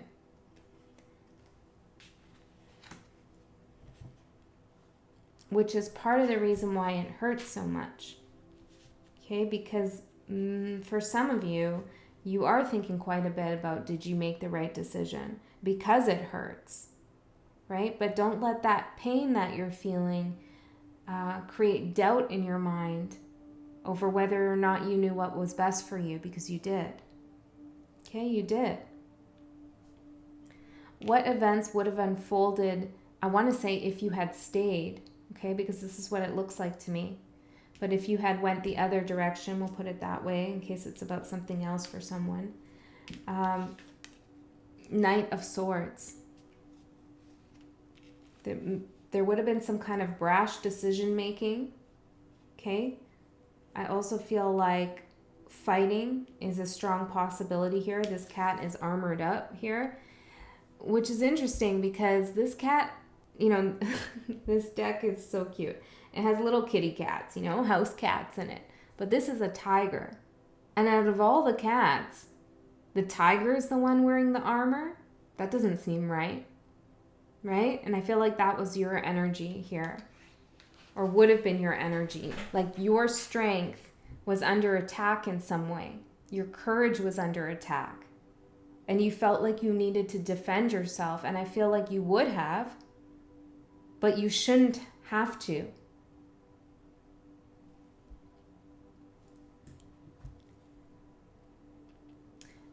Which is part of the reason why it hurts so much. Okay, because for some of you, you are thinking quite a bit about, did you make the right decision? Because it hurts, right? But don't let that pain that you're feeling create doubt in your mind over whether or not you knew what was best for you, because you did. Okay, you did. What events would have unfolded, I want to say, if you had stayed, okay, because this is what it looks like to me. But if you had went the other direction, we'll put it that way in case it's about something else for someone. Knight of Swords. There would have been some kind of brash decision making, okay? I also feel like fighting is a strong possibility here. This cat is armored up here, which is interesting because this cat, you know, this deck is so cute. It has little kitty cats, you know, house cats in it. But this is a tiger. And out of all the cats, the tiger is the one wearing the armor? That doesn't seem right. Right? And I feel like that was your energy here. Or would have been your energy. Like your strength was under attack in some way. Your courage was under attack. And you felt like you needed to defend yourself. And I feel like you would have. But you shouldn't have to.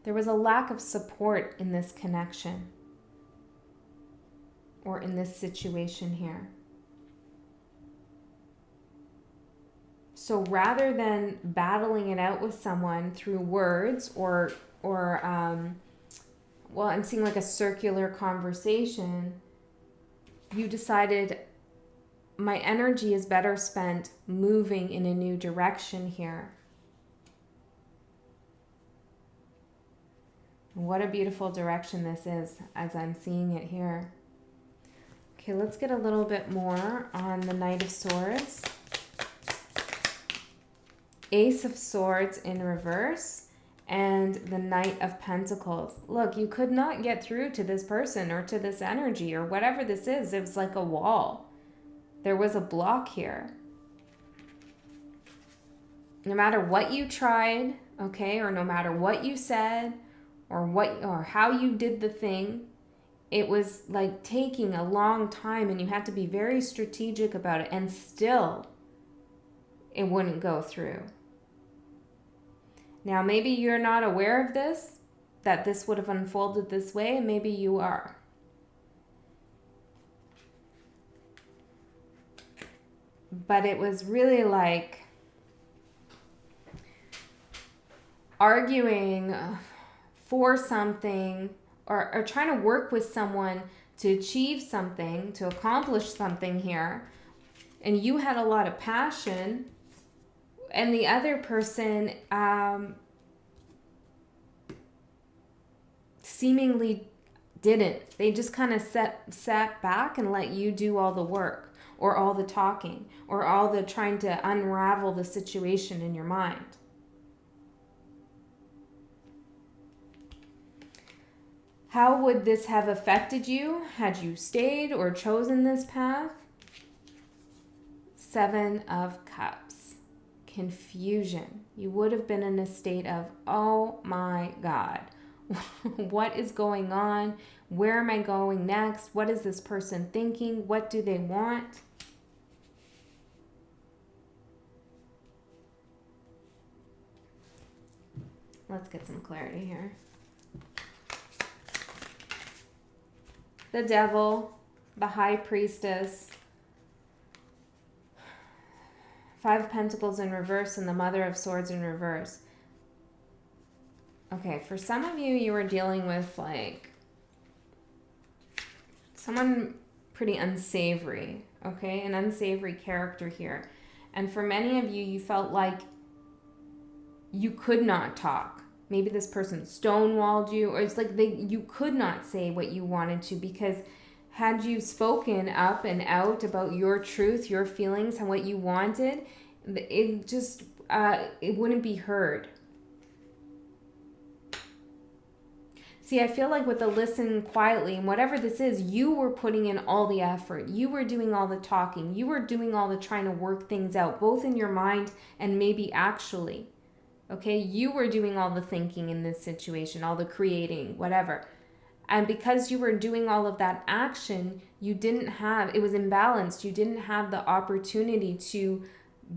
There was a lack of support in this connection. Or in this situation here. So rather than battling it out with someone through words or well, I'm seeing like a circular conversation, you decided my energy is better spent moving in a new direction here. What a beautiful direction this is as I'm seeing it here. Okay, let's get a little bit more on the Knight of Swords. Ace of Swords in reverse and the Knight of Pentacles. Look, you could not get through to this person or to this energy or whatever this is. It was like a wall. There was a block here. No matter what you tried, okay, or no matter what you said or how you did the thing, it was like taking a long time and you had to be very strategic about it, and still it wouldn't go through. Now, maybe you're not aware of this, that this would have unfolded this way, and maybe you are. But it was really like arguing for something or trying to work with someone to achieve something, to accomplish something here. And you had a lot of passion, and the other person seemingly didn't. They just kind of sat back and let you do all the work or all the talking or all the trying to unravel the situation in your mind. How would this have affected you had you stayed or chosen this path? Seven of Cups. Confusion. You would have been in a state of, oh my God, what is going on? Where am I going next? What is this person thinking? What do they want? Let's get some clarity here. The Devil, the High Priestess, Five of Pentacles in reverse, and the Mother of Swords in reverse. Okay, for some of you, you were dealing with like someone pretty unsavory, okay? An unsavory character here. And for many of you, you felt like you could not talk. Maybe this person stonewalled you, or it's like you could not say what you wanted to, because had you spoken up and out about your truth, your feelings, and what you wanted, it just, it wouldn't be heard. See, I feel like with the listen quietly and whatever this is, you were putting in all the effort. You were doing all the talking. You were doing all the trying to work things out, both in your mind and maybe actually. Okay, you were doing all the thinking in this situation, all the creating, whatever. And because you were doing all of that action, it was imbalanced. You didn't have the opportunity to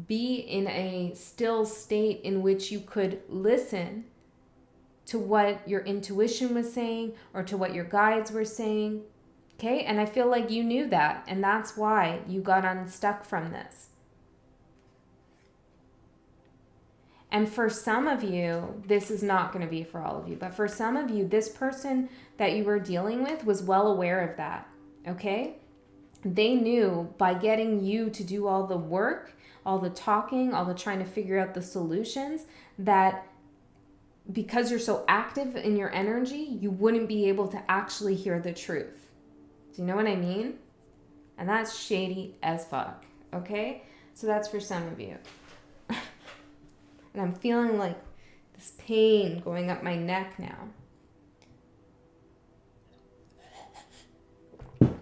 be in a still state in which you could listen to what your intuition was saying or to what your guides were saying. Okay, and I feel like you knew that, and that's why you got unstuck from this. And for some of you, this is not going to be for all of you, but for some of you, this person that you were dealing with was well aware of that, okay? They knew by getting you to do all the work, all the talking, all the trying to figure out the solutions, that because you're so active in your energy, you wouldn't be able to actually hear the truth. Do you know what I mean? And that's shady as fuck, okay? So that's for some of you. And I'm feeling like this pain going up my neck now.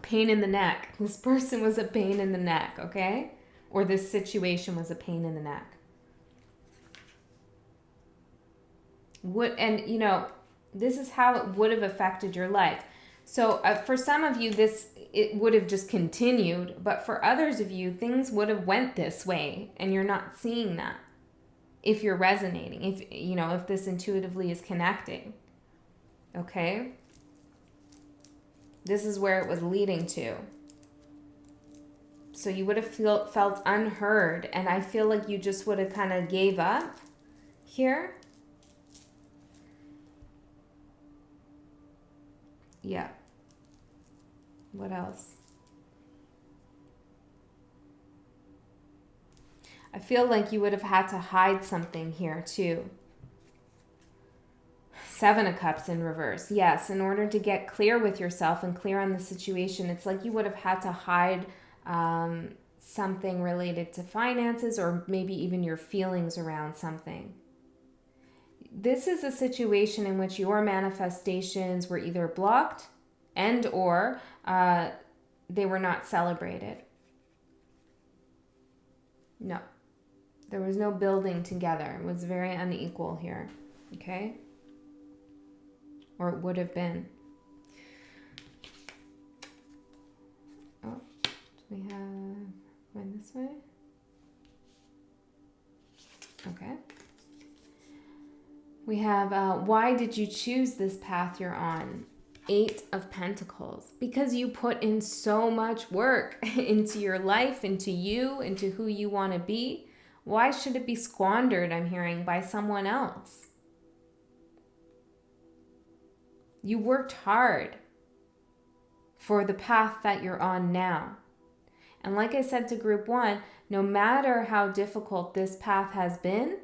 Pain in the neck. This person was a pain in the neck, okay? Or this situation was a pain in the neck. And you know, this is how it would have affected your life. So for some of you, it would have just continued, but for others of you, things would have went this way, and you're not seeing that. If you're resonating, if this intuitively is connecting, okay? This is where it was leading to. So you would have felt unheard, and I feel like you just would have kind of gave up here. Yeah. What else? I feel like you would have had to hide something here too. 7 of Cups in reverse. Yes, in order to get clear with yourself and clear on the situation, it's like you would have had to hide something related to finances, or maybe even your feelings around something. This is a situation in which your manifestations were either blocked and or they were not celebrated. No. There was no building together. It was very unequal here. Okay? Or it would have been. Oh, do we have... Going this way? Okay. We have, why did you choose this path you're on? 8 of Pentacles. Because you put in so much work into your life, into you, into who you want to be. Why should it be squandered, I'm hearing, by someone else? You worked hard for the path that you're on now. And like I said to group 1, no matter how difficult this path has been,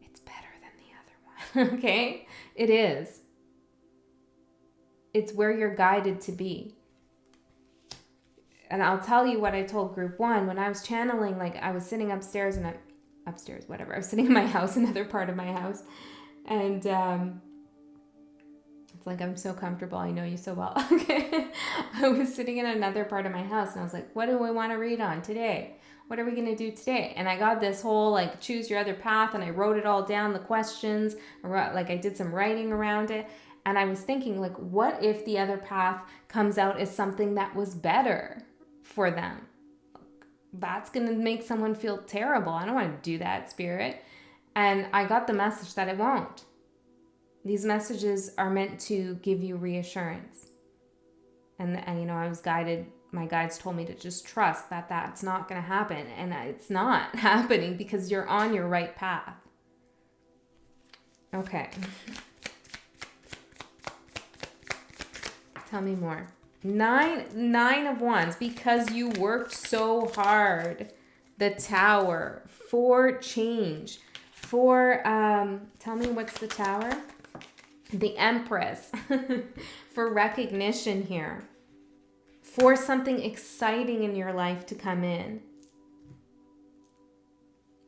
it's better than the other one, okay? It is. It's where you're guided to be. And I'll tell you what I told group 1 when I was channeling. Like, I was sitting upstairs I was sitting in my house, another part of my house, and it's like, I'm so comfortable, I know you so well. Okay. I was sitting in another part of my house, and I was like, what do I want to read on today? What are we going to do today? And I got this whole like choose your other path, and I wrote it all down, the questions. I did some writing around it, and I was thinking, like, what if the other path comes out as something that was better for them? That's going to make someone feel terrible. I don't want to do that, Spirit. And I got the message that it won't. These messages are meant to give you reassurance. And I was guided, my guides told me to just trust that that's not going to happen. And it's not happening because you're on your right path. Okay. Tell me more. Nine of Wands, because you worked so hard. The Tower, for change, for, tell me what's the Tower? The Empress, for recognition here, for something exciting in your life to come in.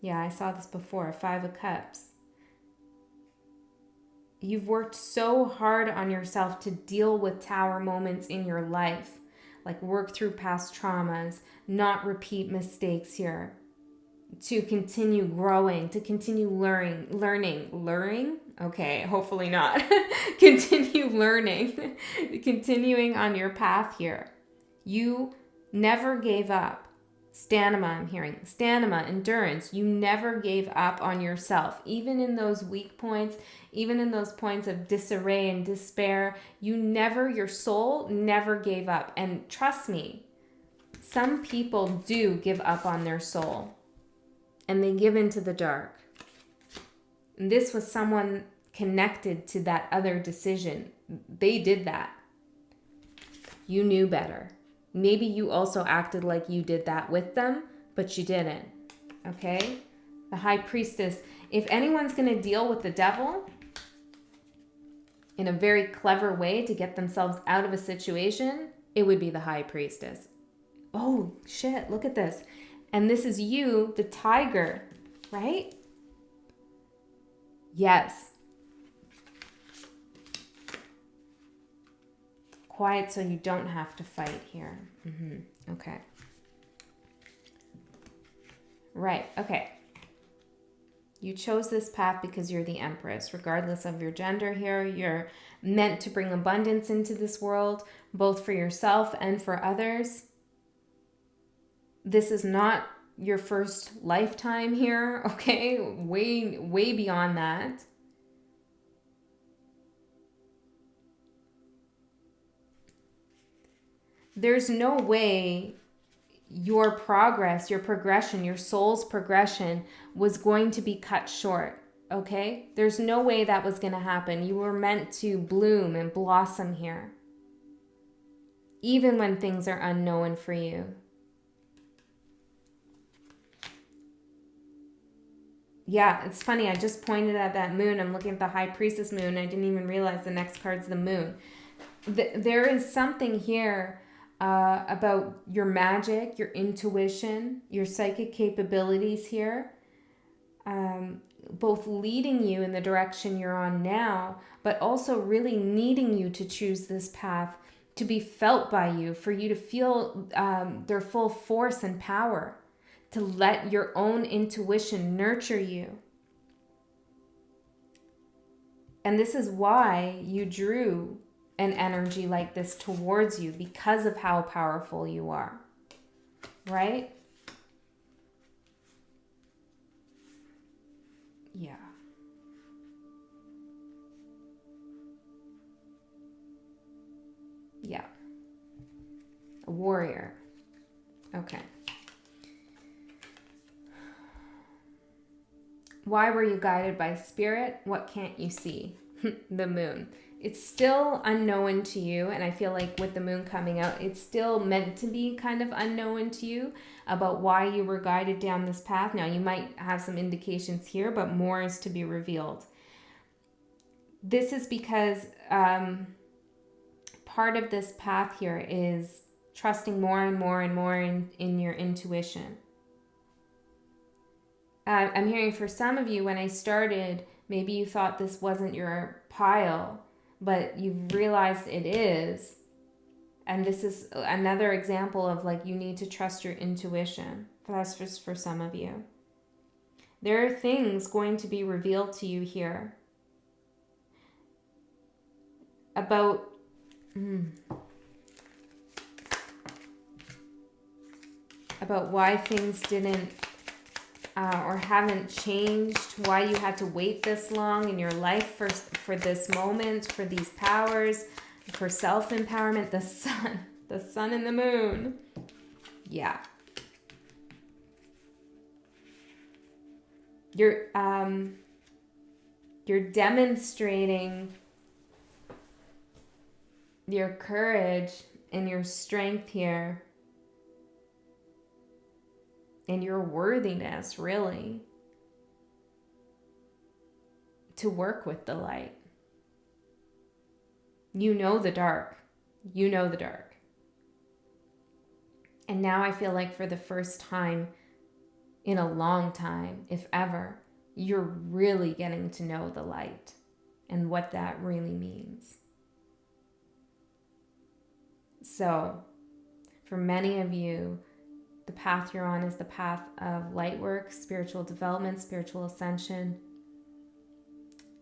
Yeah, I saw this before, 5 of Cups. You've worked so hard on yourself to deal with Tower moments in your life, like work through past traumas, not repeat mistakes here, to continue growing, to continue learning. Okay, hopefully not. Continue learning, continuing on your path here. You never gave up. Stamina, I'm hearing. Stamina, endurance. You never gave up on yourself. Even in those weak points, even in those points of disarray and despair, your soul never gave up. And trust me, some people do give up on their soul and they give into the dark. And this was someone connected to that other decision. They did that. You knew better. Maybe you also acted like you did that with them, but you didn't. Okay? The High Priestess. If anyone's going to deal with the devil in a very clever way to get themselves out of a situation, it would be the High Priestess. Oh, shit. Look at this. And this is you, the Tiger, right? Yes. Quiet so you don't have to fight here. Okay. Right. Okay. You chose this path because you're the Empress. Regardless of your gender here, you're meant to bring abundance into this world, both for yourself and for others. This is not your first lifetime here, okay? Way beyond that. There's no way your progress, your progression, your soul's progression was going to be cut short, okay? There's no way that was going to happen. You were meant to bloom and blossom here, even when things are unknown for you. Yeah, it's funny. I just pointed at that moon. I'm looking at the High Priestess moon. I didn't even realize the next card's the moon. There is something here about your magic, your intuition, your psychic capabilities here, both leading you in the direction you're on now, but also really needing you to choose this path to be felt by you, for you to feel their full force and power, to let your own intuition nurture you. And this is why you drew an energy like this towards you, because of how powerful you are, right? Yeah. Yeah. A warrior. Okay. Why were you guided by spirit? What can't you see? The moon. It's still unknown to you, and I feel like with the moon coming out, it's still meant to be kind of unknown to you about why you were guided down this path. Now, you might have some indications here, but more is to be revealed. This is because part of this path here is trusting more and more and more in your intuition. I'm hearing for some of you, when I started, maybe you thought this wasn't your pile, but you've realized it is. And this is another example of like, you need to trust your intuition. That's just for some of you. There are things going to be revealed to you here about why things didn't or haven't changed, why you had to wait this long in your life for this moment, for these powers, for self-empowerment. The sun and the moon. Yeah. You're your courage and your strength here and your worthiness, really, to work with the light. You know the dark. You know the dark. And now I feel like for the first time in a long time, if ever, you're really getting to know the light and what that really means. So, for many of you, the path you're on is the path of light work, spiritual development, spiritual ascension.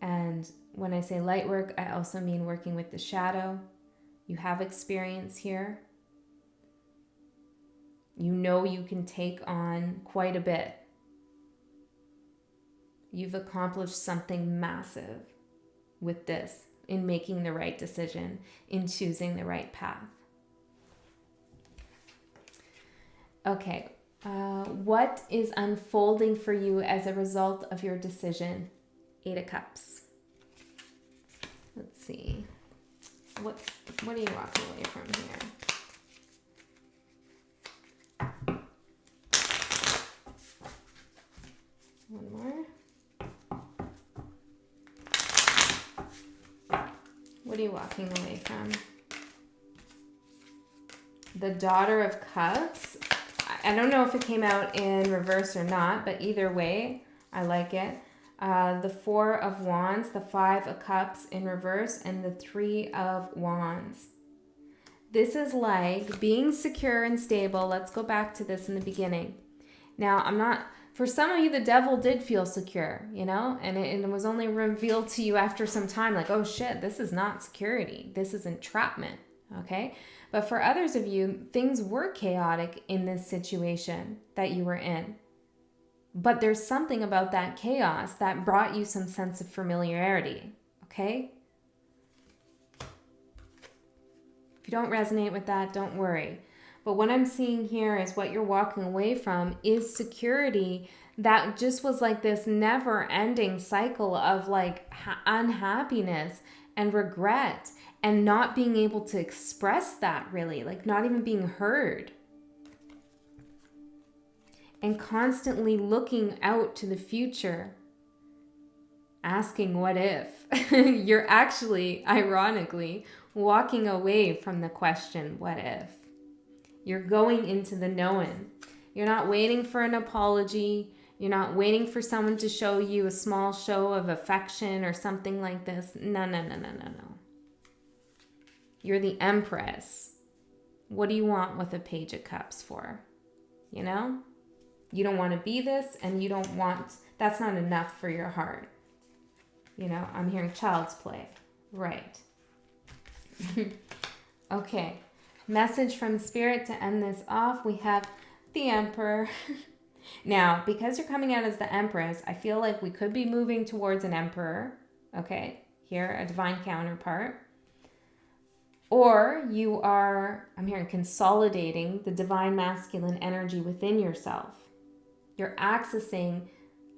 And when I say light work, I also mean working with the shadow. You have experience here. You know you can take on quite a bit. You've accomplished something massive with this, in making the right decision, in choosing the right path. Okay, what is unfolding for you as a result of your decision? 8 of Cups. Let's see. What are you walking away from here? One more. What are you walking away from? The Daughter of Cups. I don't know if it came out in reverse or not, but either way, I like it. The 4 of Wands, the 5 of Cups in reverse, and the 3 of Wands. This is like being secure and stable. Let's go back to this in the beginning. Now, for some of you, the devil did feel secure, and it was only revealed to you after some time, like, oh shit, this is not security. This is entrapment, okay? But for others of you, things were chaotic in this situation that you were in. But there's something about that chaos that brought you some sense of familiarity, okay? If you don't resonate with that, don't worry. But what I'm seeing here is what you're walking away from is security that just was like this never-ending cycle of like unhappiness and regret and not being able to express that really, like not even being heard. And constantly looking out to the future, asking what if. You're actually, ironically, walking away from the question, what if? You're going into the knowing. You're not waiting for an apology. You're not waiting for someone to show you a small show of affection or something like this. No. You're the Empress. What do you want with a Page of Cups for? You don't want to be this, and you don't want, that's not enough for your heart. I'm hearing child's play. Right. Okay. Message from Spirit to end this off. We have the Emperor. Now, because you're coming out as the Empress, I feel like we could be moving towards an Emperor. Okay. Here, a divine counterpart. Or you are, I'm hearing, consolidating the divine masculine energy within yourself. You're accessing,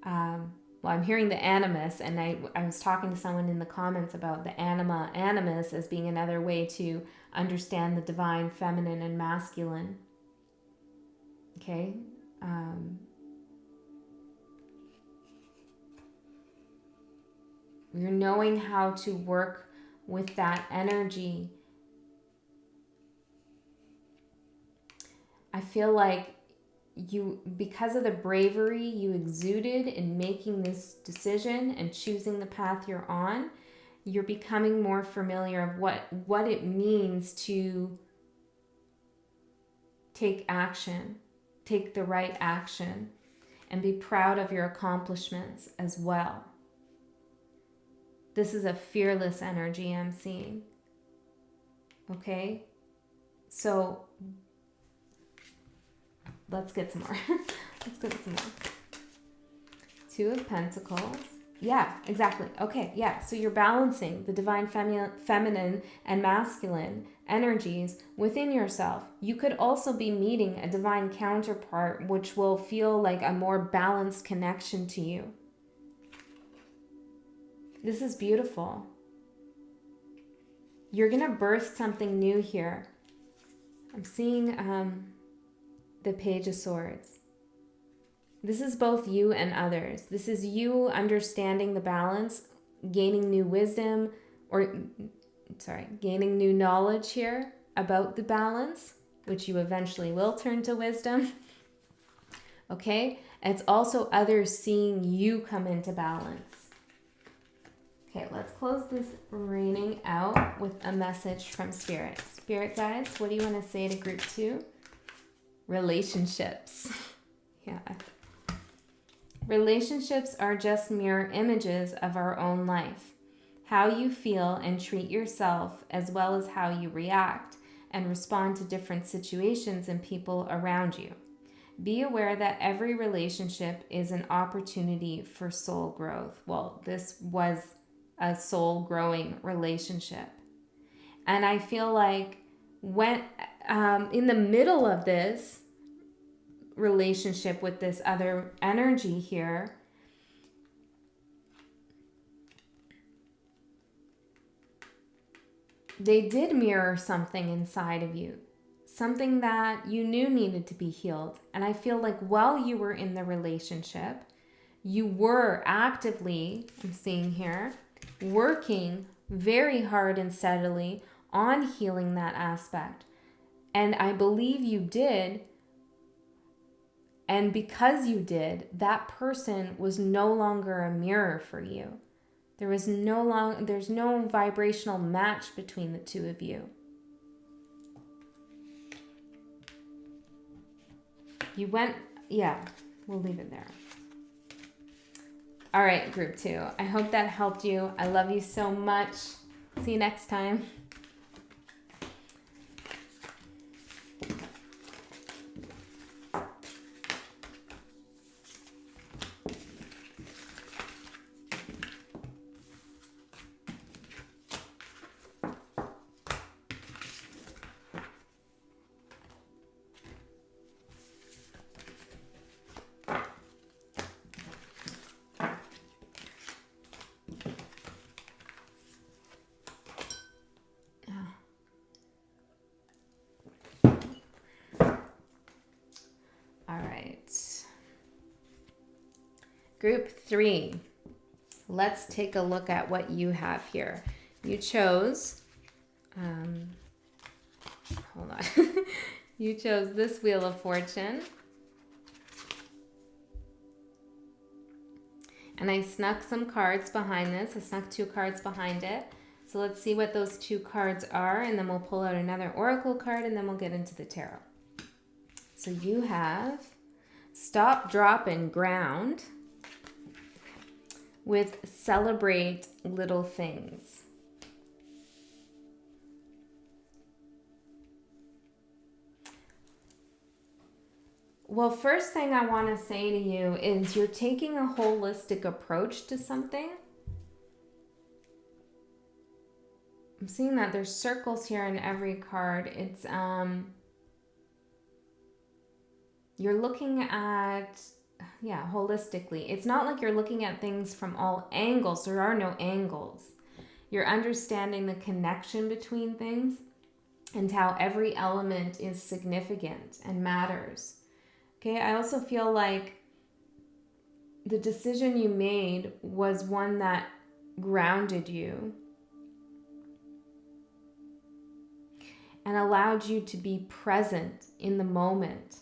I'm hearing the animus, and I was talking to someone in the comments about the animus as being another way to understand the divine feminine and masculine. Okay? You're knowing how to work with that energy. I feel like because of the bravery you exuded in making this decision and choosing the path you're on, you're becoming more familiar of what it means to take action, take the right action, and be proud of your accomplishments as well. This is a fearless energy I'm seeing. Okay? So let's get some more. Two of Pentacles. Yeah, exactly. Okay, yeah. So you're balancing the divine feminine and masculine energies within yourself. You could also be meeting a divine counterpart, which will feel like a more balanced connection to you. This is beautiful. You're going to birth something new here. I'm seeing the Page of Swords. This is both you and others. This is you understanding the balance, gaining new wisdom, gaining new knowledge here about the balance, which you eventually will turn to wisdom. Okay? And it's also others seeing you come into balance. Okay, let's close this reading out with a message from Spirit. Spirit guides, what do you want to say to group 2? Relationships. Yeah. Relationships are just mirror images of our own life. How you feel and treat yourself, as well as how you react and respond to different situations and people around you. Be aware that every relationship is an opportunity for soul growth. Well, this was a soul growing relationship. And I feel like when in the middle of this relationship with this other energy here, they did mirror something inside of you, something that you knew needed to be healed. And I feel like while you were in the relationship, you were actively, I'm seeing here, working very hard and steadily on healing that aspect. And I believe you did. And because you did, that person was no longer a mirror for you. There's no vibrational match between the two of you. You went, yeah, we'll leave it there. All right, group 2. I hope that helped you. I love you so much. See you next time. Group 3, let's take a look at what you have here. You chose, hold on, you chose this Wheel of Fortune. And I snuck some cards behind this. I snuck 2 cards behind it. So let's see what those 2 cards are, and then we'll pull out another oracle card, and then we'll get into the tarot. So you have Stop, Drop, and Ground with Celebrate Little Things. Well, first thing I want to say to you is you're taking a holistic approach to something. I'm seeing that there's circles here in every card. It's you're looking at, yeah, holistically. It's not like you're looking at things from all angles. There are no angles. You're understanding the connection between things and how every element is significant and matters. Okay, I also feel like the decision you made was one that grounded you and allowed you to be present in the moment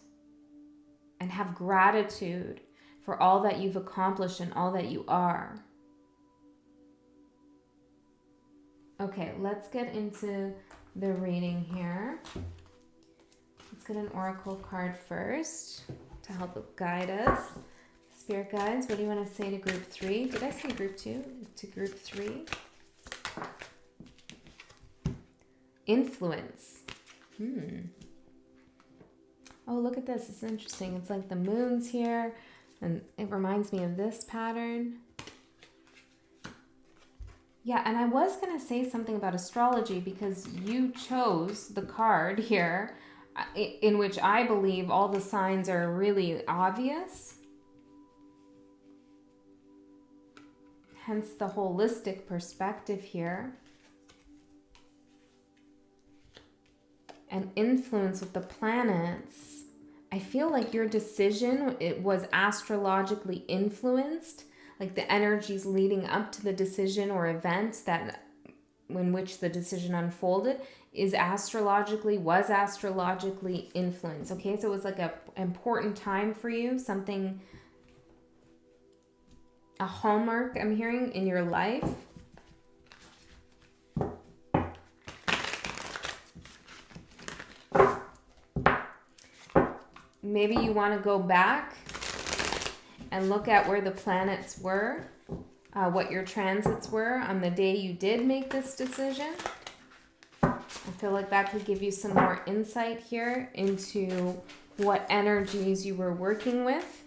and have gratitude for all that you've accomplished and all that you are. Okay, let's get into the reading here. Let's get an oracle card first to help guide us. Spirit guides, what do you want to say to group 3? Did I say group 2? To group 3? Influence. Oh, look at this. It's interesting. It's like the moon's here, and it reminds me of this pattern. Yeah, and I was going to say something about astrology because you chose the card here in which I believe all the signs are really obvious. Hence the holistic perspective here. and influence with the planets, I feel like your decision, it was astrologically influenced, like the energies leading up to the decision or event that in which the decision unfolded was astrologically influenced. Okay, so it was like a important time for you, something, a hallmark I'm hearing in your life. Maybe you want to go back and look at where the planets were, what your transits were on the day you did make this decision. I feel like that could give you some more insight here into what energies you were working with.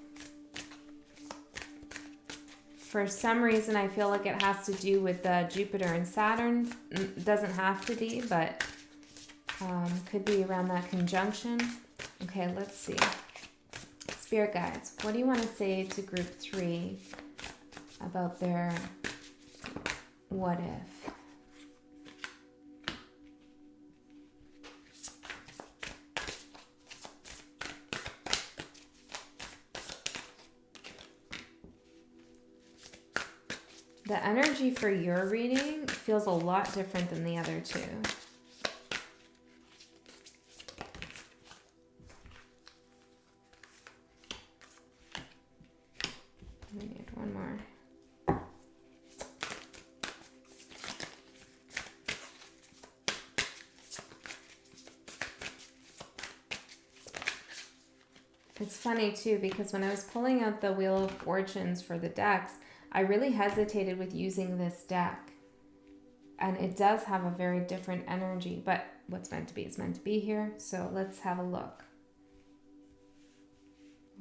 For some reason, I feel like it has to do with Jupiter and Saturn. It doesn't have to be, but could be around that conjunction. Okay, let's see. Spirit guides, what do you want to say to group 3 about their what if? The energy for your reading feels a lot different than the other two. We need one more. It's funny too, because when I was pulling out the Wheel of Fortunes for the decks, I really hesitated with using this deck. And it does have a very different energy, but what's meant to be is meant to be here. So let's have a look.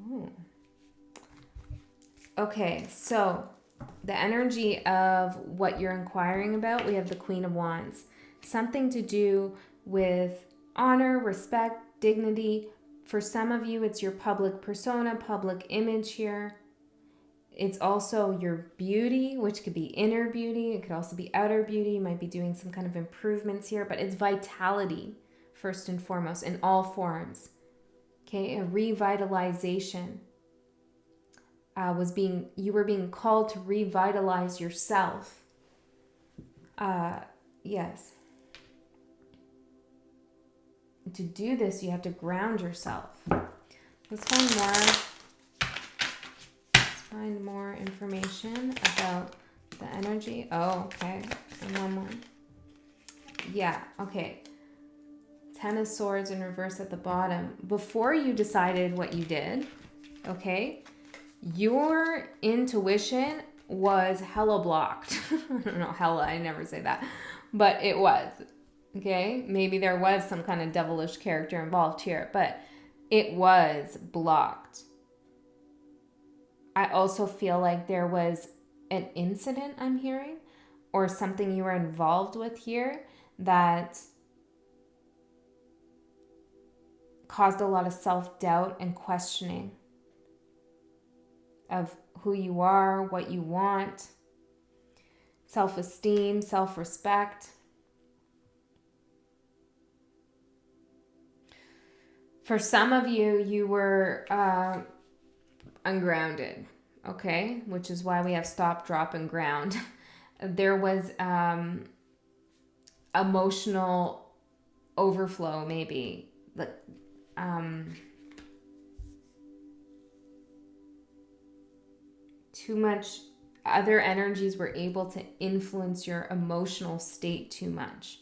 Ooh. Okay, so the energy of what you're inquiring about, we have the Queen of Wands. Something to do with honor, respect, dignity. For some of you, it's your public persona, public image here. It's also your beauty, which could be inner beauty. It could also be outer beauty. You might be doing some kind of improvements here, but it's vitality first and foremost in all forms. Okay, a revitalization. You were being called to revitalize yourself. Yes. To do this, you have to ground yourself. Let's find more information about the energy. Oh, okay. And one more. Yeah, okay. 10 of Swords in reverse at the bottom. Before you decided what you did, okay, your intuition was hella blocked. I don't know, hella, I never say that. But it was, okay? Maybe there was some kind of devilish character involved here, but it was blocked. I also feel like there was an incident I'm hearing, or something you were involved with here that caused a lot of self-doubt and questioning of who you are, what you want, self-esteem, self-respect. For some of you, you were ungrounded, okay? Which is why we have stop, drop, and ground. There was emotional overflow, maybe. Too much other energies were able to influence your emotional state too much.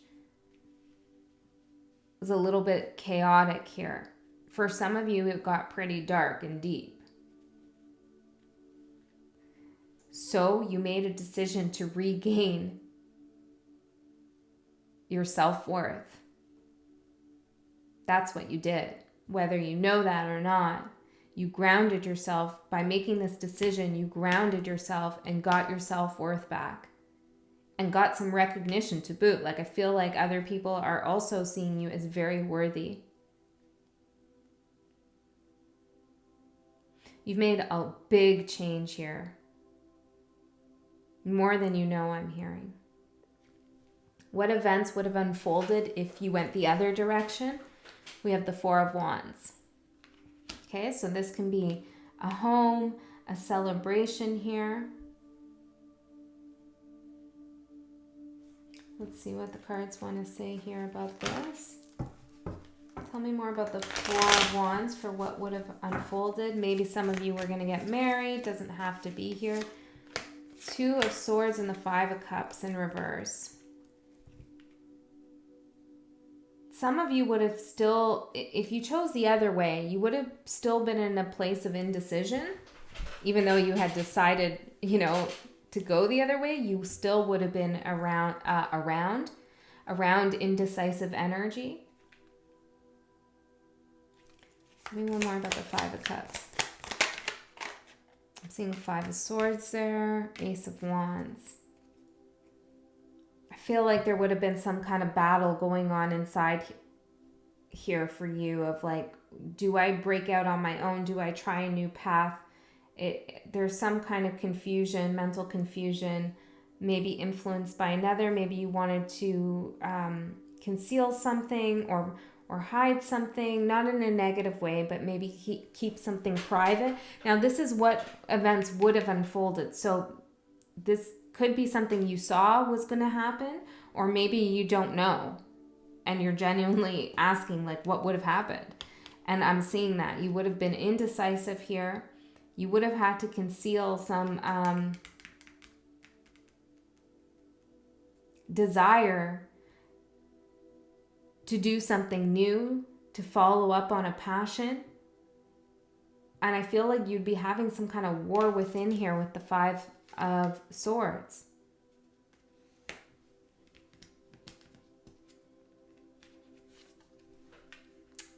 It was a little bit chaotic here. For some of you, it got pretty dark and deep. So you made a decision to regain your self-worth. That's what you did. Whether you know that or not, you grounded yourself. By making this decision, you grounded yourself and got your self-worth back. And got some recognition to boot. Like, I feel like other people are also seeing you as very worthy. You've made a big change here. More than you know, I'm hearing. What events would have unfolded if you went the other direction? We have the Four of Wands. Okay, so this can be a home, a celebration here. Let's see what the cards want to say here about this. Tell me more about the Four of Wands for what would have unfolded. Maybe some of you were going to get married. Doesn't have to be here. Two of Swords and the Five of Cups in reverse. Some of you would have still, if you chose the other way, you would have still been in a place of indecision. Even though you had decided, to go the other way, you still would have been around indecisive energy. Tell me one more about the Five of Cups. I'm seeing Five of Swords there, Ace of Wands. I feel like there would have been some kind of battle going on inside here for you of like, do I break out on my own? Do I try a new path? There's some kind of confusion, mental confusion, maybe influenced by another. Maybe you wanted to conceal something or hide something, not in a negative way, but maybe keep something private. Now, this is what events would have unfolded. So this could be something you saw was going to happen, or maybe you don't know, and you're genuinely asking, like, what would have happened? And I'm seeing that. You would have been indecisive here. You would have had to conceal some desire to do something new, to follow up on a passion. And I feel like you'd be having some kind of war within here with the Five of Swords.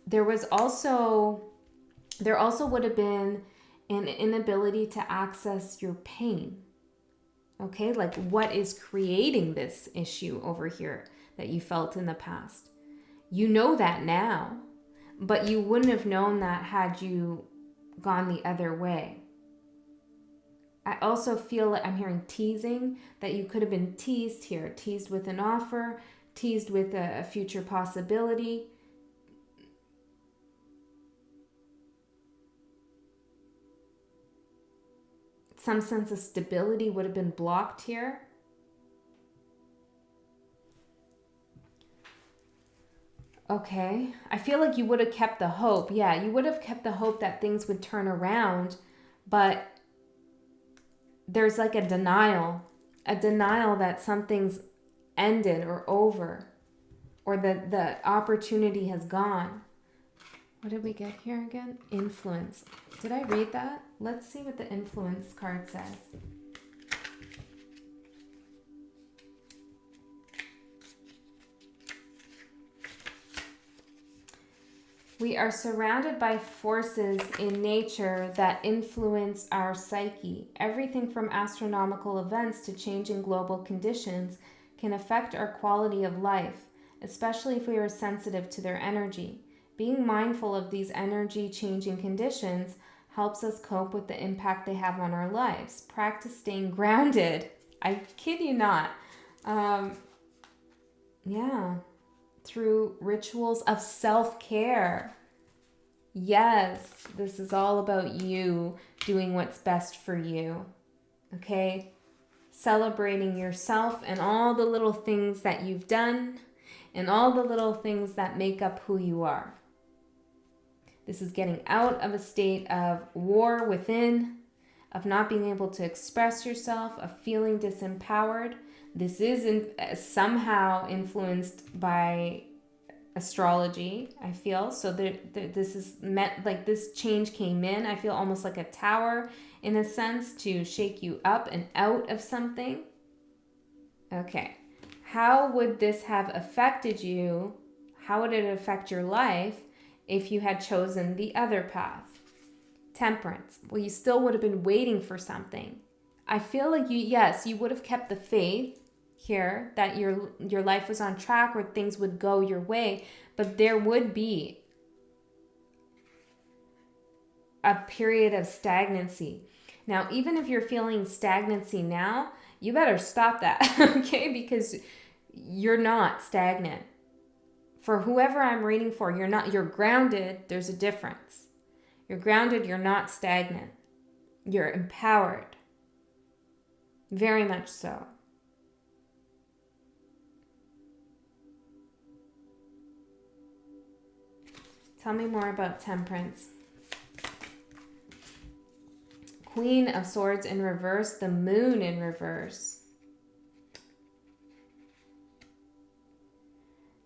There also would have been an inability to access your pain. Okay, like what is creating this issue over here that you felt in the past? You know that now, but you wouldn't have known that had you gone the other way. I also feel like I'm hearing teasing, that you could have been teased here, teased with an offer, teased with a future possibility. Some sense of stability would have been blocked here. Okay, I feel like you would have kept the hope. Yeah, you would have kept the hope that things would turn around, but there's like a denial that something's ended or over, or that the opportunity has gone. What did we get here again? Influence. Did I read that? Let's see what the influence card says. We are surrounded by forces in nature that influence our psyche. Everything from astronomical events to changing global conditions can affect our quality of life, especially if we are sensitive to their energy. Being mindful of these energy-changing conditions helps us cope with the impact they have on our lives. Practice staying grounded. I kid you not. Through rituals of self-care. Yes, this is all about you doing what's best for you. Okay? Celebrating yourself and all the little things that you've done and all the little things that make up who you are. This is getting out of a state of war within, of not being able to express yourself, of feeling disempowered. This is somehow influenced by astrology, I feel. So this is meant, like this change came in, I feel almost like a tower in a sense, to shake you up and out of something. Okay. How would this have affected you? How would it affect your life if you had chosen the other path? Temperance. Well, you still would have been waiting for something. I feel like you would have kept the faith here that your life was on track or things would go your way, but there would be a period of stagnancy. Now, even if you're feeling stagnancy now, you better stop that, okay? Because you're not stagnant. For whoever I'm reading for, you're grounded. There's a difference. You're grounded. You're not stagnant. You're empowered. Very much so. Tell me more about Temperance. Queen of Swords in reverse, the Moon in reverse.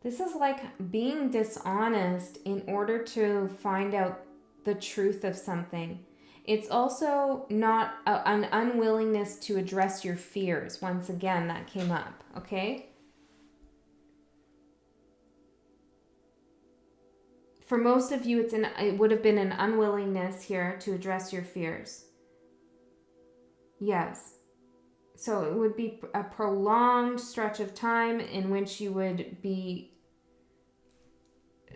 This is like being dishonest in order to find out the truth of something. It's also not an unwillingness to address your fears. Once again, that came up, okay? For most of you, it would have been an unwillingness here to address your fears. Yes. So it would be a prolonged stretch of time in which you would be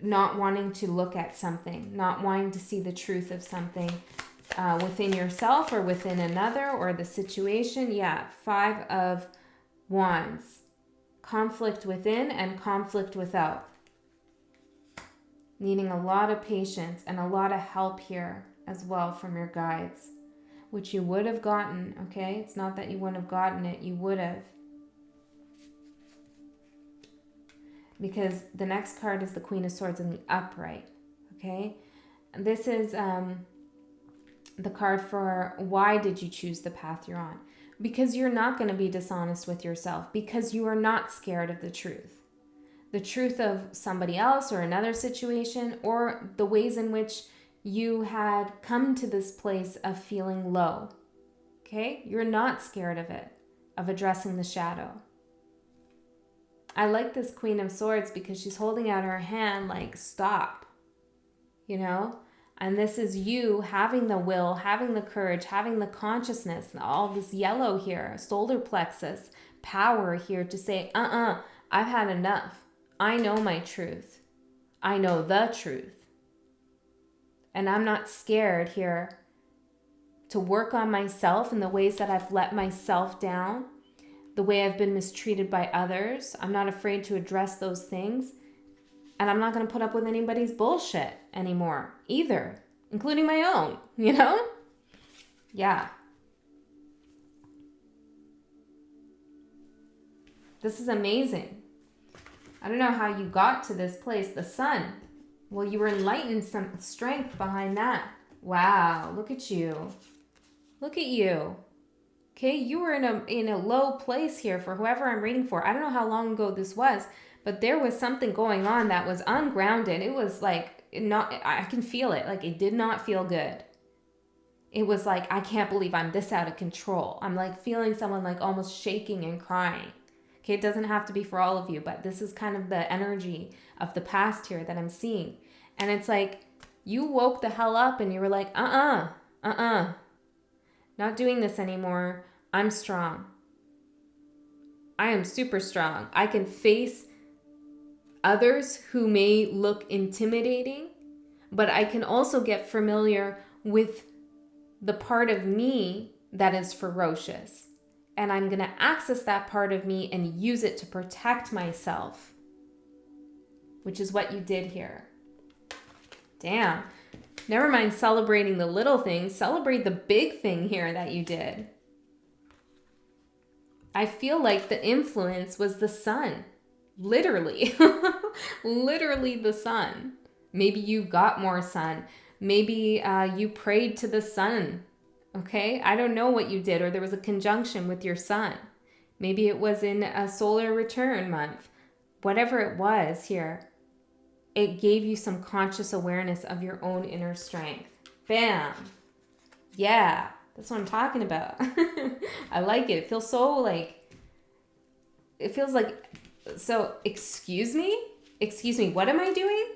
not wanting to look at something, not wanting to see the truth of something within yourself or within another or the situation. Yeah, 5 of Wands. Conflict within and conflict without. Needing a lot of patience and a lot of help here as well from your guides, which you would have gotten, okay? It's not that you wouldn't have gotten it, you would have. Because the next card is the Queen of Swords in the upright, okay? And this is the card for why did you choose the path you're on? Because you're not going to be dishonest with yourself, because you are not scared of the truth. The truth of somebody else or another situation, or the ways in which you had come to this place of feeling low. Okay? You're not scared of it, of addressing the shadow. I like this Queen of Swords because she's holding out her hand like, stop. You know? And this is you having the will, having the courage, having the consciousness, all this yellow here, solar plexus, power here to say, I've had enough. I know my truth. I know the truth. And I'm not scared here to work on myself in the ways that I've let myself down, the way I've been mistreated by others. I'm not afraid to address those things. And I'm not going to put up with anybody's bullshit anymore either, including my own, you know? Yeah. This is amazing. I don't know how you got to this place. The Sun. Well, you were enlightened, some strength behind that. Wow, look at you. Look at you. Okay, you were in a low place here for whoever I'm reading for. I don't know how long ago this was, but there was something going on that was ungrounded. It was like, I can feel it. Like, it did not feel good. It was like, I can't believe I'm this out of control. I'm like feeling someone like almost shaking and crying. Okay, it doesn't have to be for all of you, but this is kind of the energy of the past here that I'm seeing. And it's like, you woke the hell up and you were like, not doing this anymore. I'm strong. I am super strong. I can face others who may look intimidating, but I can also get familiar with the part of me that is ferocious. And I'm going to access that part of me and use it to protect myself, which is what you did here. Damn. Never mind celebrating the little things. Celebrate the big thing here that you did. I feel like the influence was the sun. Literally. Literally the sun. Maybe you got more sun. Maybe you prayed to the sun. Okay, I don't know what you did, or there was a conjunction with your sun. Maybe it was in a solar return month. Whatever it was here, it gave you some conscious awareness of your own inner strength. Bam. Yeah, that's what I'm talking about. I like it. It feels so like, so excuse me, what am I doing?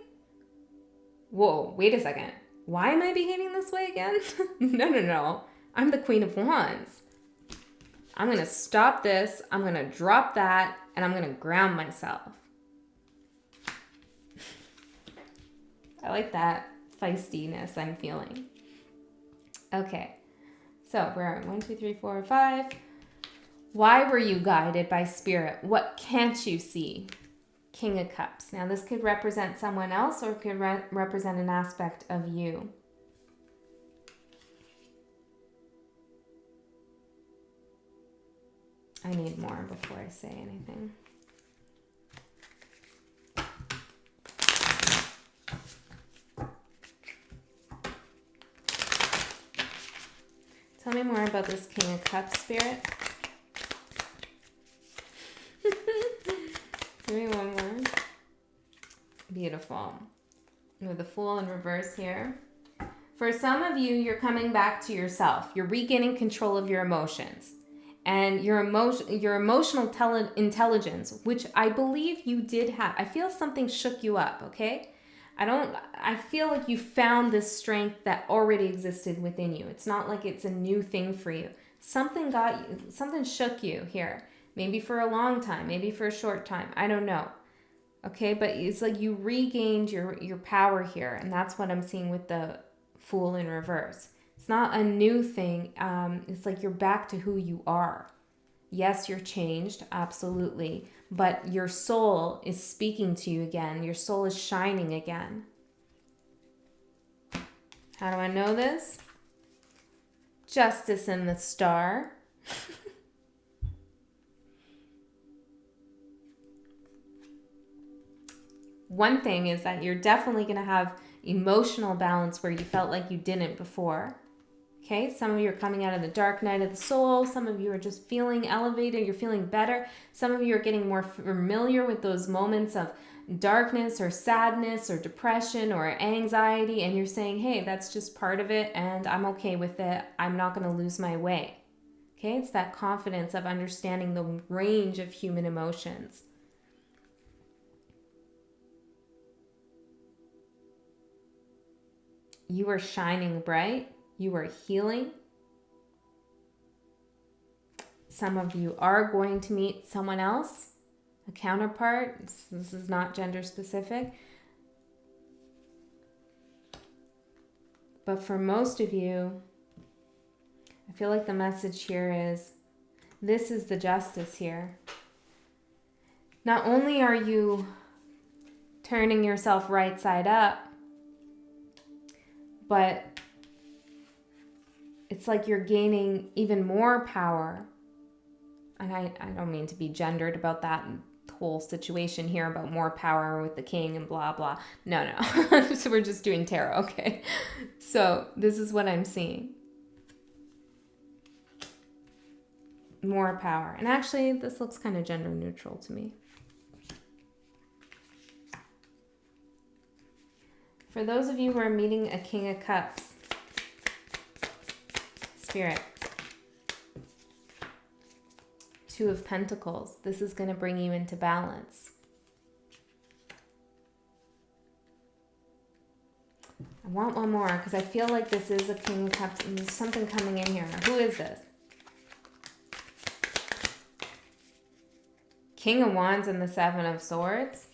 Whoa, wait a second. Why am I behaving this way again? No. I'm the Queen of Wands. I'm going to stop this. I'm going to drop that. And I'm going to ground myself. I like that feistiness I'm feeling. Okay. So we're at 1, 2, 3, 4, 5. Why were you guided by spirit? What can't you see? King of Cups. Now, this could represent someone else or it could represent an aspect of you. I need more before I say anything. Tell me more about this King of Cups, Spirit. Give me one more. Beautiful. With the Fool in reverse here. For some of you, you're coming back to yourself. You're regaining control of your emotions. And your emotional intelligence, which I believe you did have. I feel something shook you up, okay? I feel like you found this strength that already existed within you. It's not like it's a new thing for you. Something shook you here. Maybe for a long time, maybe for a short time. I don't know. Okay, but it's like you regained your power here. And that's what I'm seeing with the Fool in reverse. It's not a new thing. It's like you're back to who you are. Yes, you're changed, absolutely. But your soul is speaking to you again. Your soul is shining again. How do I know this? Justice in the Star. One thing is that you're definitely going to have emotional balance where you felt like you didn't before. Okay, some of you are coming out of the dark night of the soul. Some of you are just feeling elevated. You're feeling better. Some of you are getting more familiar with those moments of darkness or sadness or depression or anxiety. And you're saying, hey, that's just part of it and I'm okay with it. I'm not going to lose my way. Okay, it's that confidence of understanding the range of human emotions. You are shining bright. You are healing. Some of you are going to meet someone else, a counterpart. This is not gender specific. But for most of you, I feel like the message here is, this is the justice here. Not only are you turning yourself right side up, but it's like you're gaining even more power. And I don't mean to be gendered about that whole situation here about more power with the king and blah, blah. No. So we're just doing tarot, okay? So this is what I'm seeing. More power. And actually, this looks kind of gender neutral to me. For those of you who are meeting a King of Cups, Spirit, Two of Pentacles, this is going to bring you into balance. I want one more because I feel like this is a King of Cups and there's something coming in here. Who is this? King of Wands and the Seven of Swords.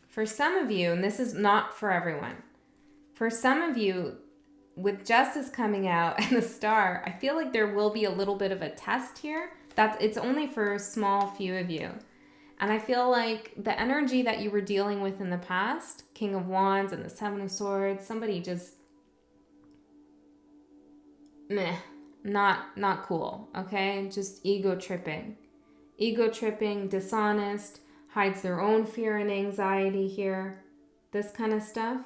For some of you, and this is not for everyone, for some of you, with Justice coming out and the Star, I feel like there will be a little bit of a test here. It's only for a small few of you. And I feel like the energy that you were dealing with in the past, King of Wands and the Seven of Swords, somebody just, not cool, okay? Just ego tripping, dishonest, hides their own fear and anxiety here, this kind of stuff.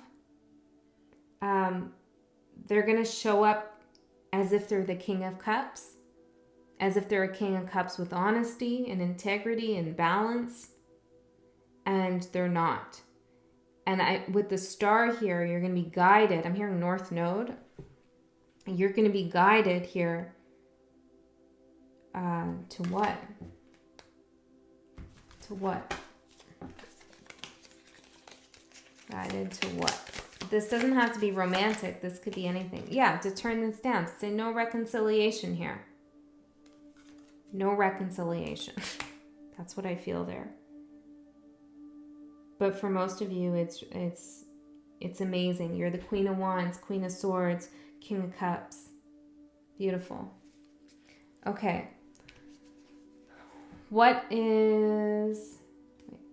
They're going to show up as if they're the King of Cups, as if they're a King of Cups with honesty and integrity and balance, and they're not. And with the Star here, you're going to be guided. I'm hearing North Node. You're going to be guided here to what? To what? Guided to what? This doesn't have to be romantic. This could be anything. Yeah, to turn this down. To say no reconciliation here. No reconciliation. That's what I feel there. But for most of you, it's amazing. You're the Queen of Wands, Queen of Swords, King of Cups. Beautiful. Okay. What is...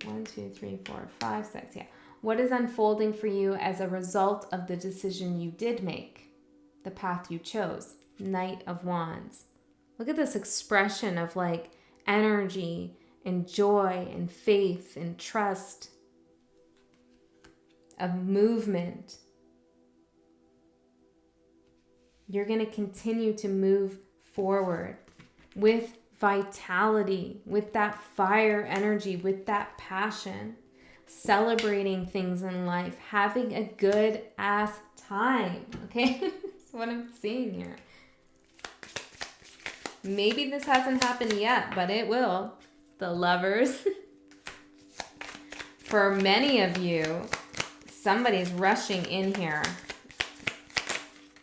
1, 2, 3, 4, 5, 6. Yeah. What is unfolding for you as a result of the decision you did make? The path you chose. Knight of Wands. Look at this expression of like energy and joy and faith and trust, of movement. You're going to continue to move forward with vitality, with that fire energy, with that passion, celebrating things in life, having a good ass time. Okay? That's what I'm seeing here. Maybe this hasn't happened yet, but it will. The Lovers. For many of you, somebody's rushing in here.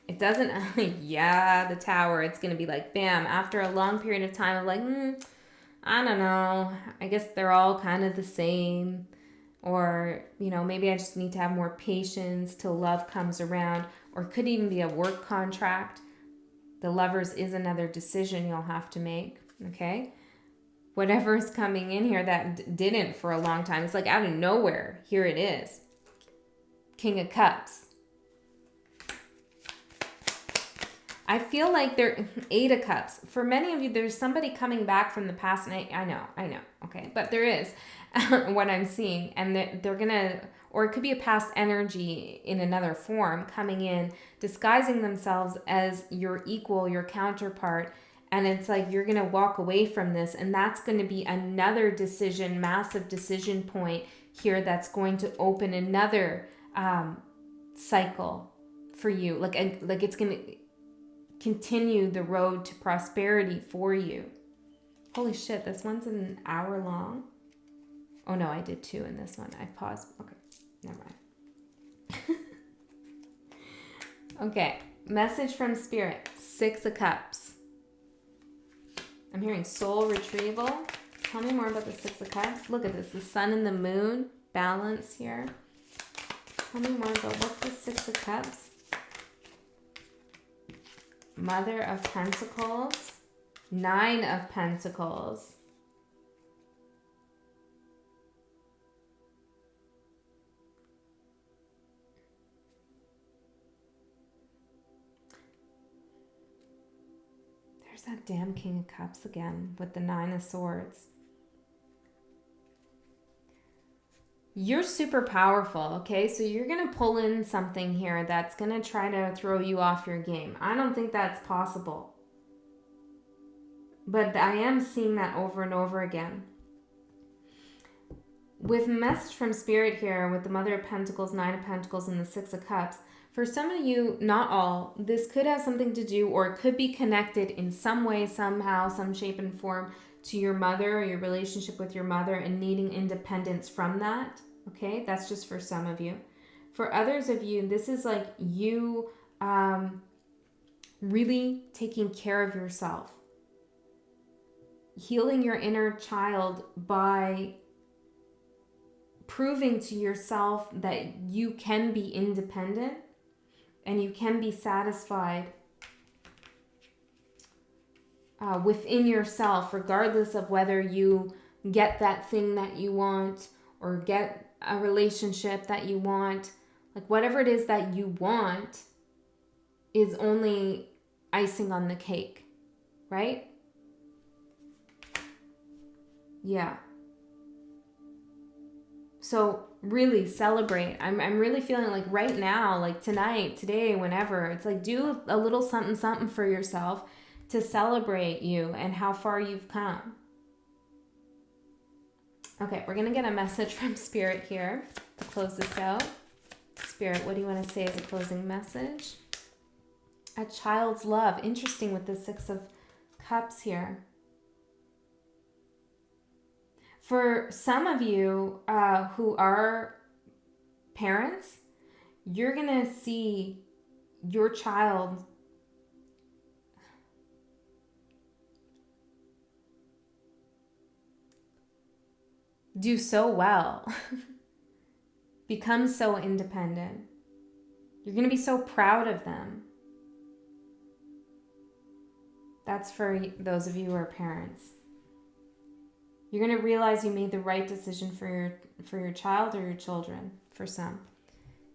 It doesn't, yeah, the Tower, it's going to be like, bam, after a long period of time of like, I don't know, I guess they're all kind of the same. Or, you know, maybe I just need to have more patience till love comes around. Or it could even be a work contract. The Lovers is another decision you'll have to make, okay? Whatever is coming in here that didn't for a long time, it's like out of nowhere, here it is. King of Cups. I feel like they're 8 of Cups. For many of you, there's somebody coming back from the past. And I know. Okay. But there is what I'm seeing. And they're going to, or it could be a past energy in another form coming in, disguising themselves as your equal, your counterpart. And it's like you're going to walk away from this. And that's going to be another decision, massive decision point here that's going to open another cycle for you. Like it's going to continue the road to prosperity for you. Holy shit, this one's an hour long. Oh no, I did 2 in this one. I paused. Okay, never mind. Okay, message from Spirit. 6 of Cups. I'm hearing soul retrieval. Tell me more about the 6 of Cups. Look at this, the sun and the moon. Balance here. Tell me more about what's the 6 of Cups. Mother of Pentacles, 9 of Pentacles. There's that damn King of Cups again with the 9 of Swords. You're super powerful, okay? So you're going to pull in something here that's going to try to throw you off your game. I don't think that's possible. But I am seeing that over and over again. With message from Spirit here, with the Mother of Pentacles, 9 of Pentacles, and the 6 of Cups, for some of you, not all, this could have something to do, or it could be connected in some way, somehow, some shape and form to your mother or your relationship with your mother and needing independence from that. Okay, that's just for some of you. For others of you, this is like you really taking care of yourself. Healing your inner child by proving to yourself that you can be independent and you can be satisfied within yourself, regardless of whether you get that thing that you want or get a relationship that you want. Like whatever it is that you want is only icing on the cake, right? Yeah. So really celebrate. I'm really feeling like right now, like tonight, today, whenever, it's like do a little something, something for yourself to celebrate you and how far you've come. Okay, we're going to get a message from Spirit here to close this out. Spirit, what do you want to say as a closing message? A child's love. Interesting with the 6 of Cups here. For some of you who are parents, you're going to see your child do so well, become so independent. You're going to be so proud of them. That's for those of you who are parents. You're going to realize you made the right decision for your child or your children, for some.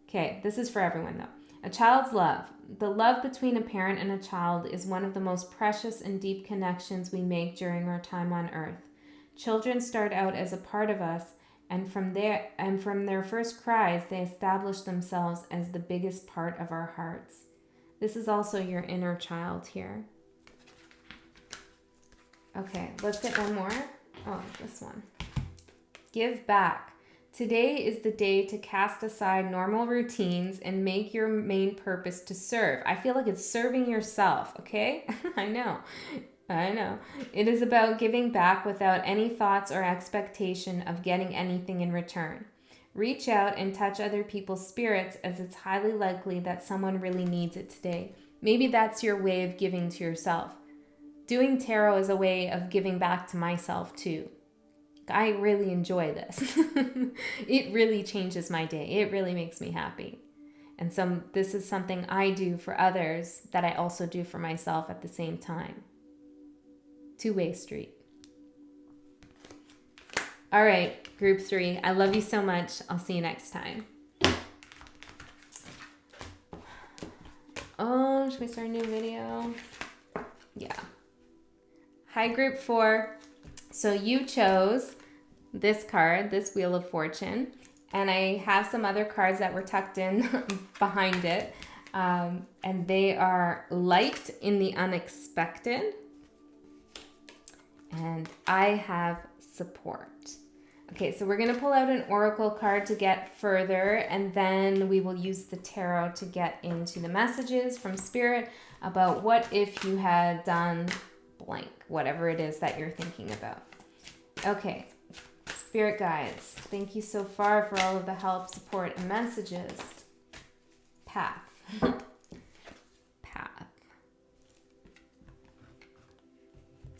Okay, this is for everyone though. A child's love. The love between a parent and a child is one of the most precious and deep connections we make during our time on earth. Children start out as a part of us, and from their first cries, they establish themselves as the biggest part of our hearts. This is also your inner child here. Okay, let's get one more. Oh, this one. Give back. Today is the day to cast aside normal routines and make your main purpose to serve. I feel like it's serving yourself, okay? I know. It is about giving back without any thoughts or expectation of getting anything in return. Reach out and touch other people's spirits, as it's highly likely that someone really needs it today. Maybe that's your way of giving to yourself. Doing tarot is a way of giving back to myself too. I really enjoy this. It really changes my day. It really makes me happy. And this is something I do for others that I also do for myself at the same time. Two-way street. All right, group 3. I love you so much. I'll see you next time. Oh, should we start a new video? Yeah. Hi, group 4. So you chose this card, this Wheel of Fortune, and I have some other cards that were tucked in behind it, and they are light in the unexpected, and I have support. Okay, so we're going to pull out an oracle card to get further, and then we will use the tarot to get into the messages from Spirit about what if you had done blank, whatever it is that you're thinking about. Okay, Spirit guides, thank you so far for all of the help, support, and messages. Path. Path.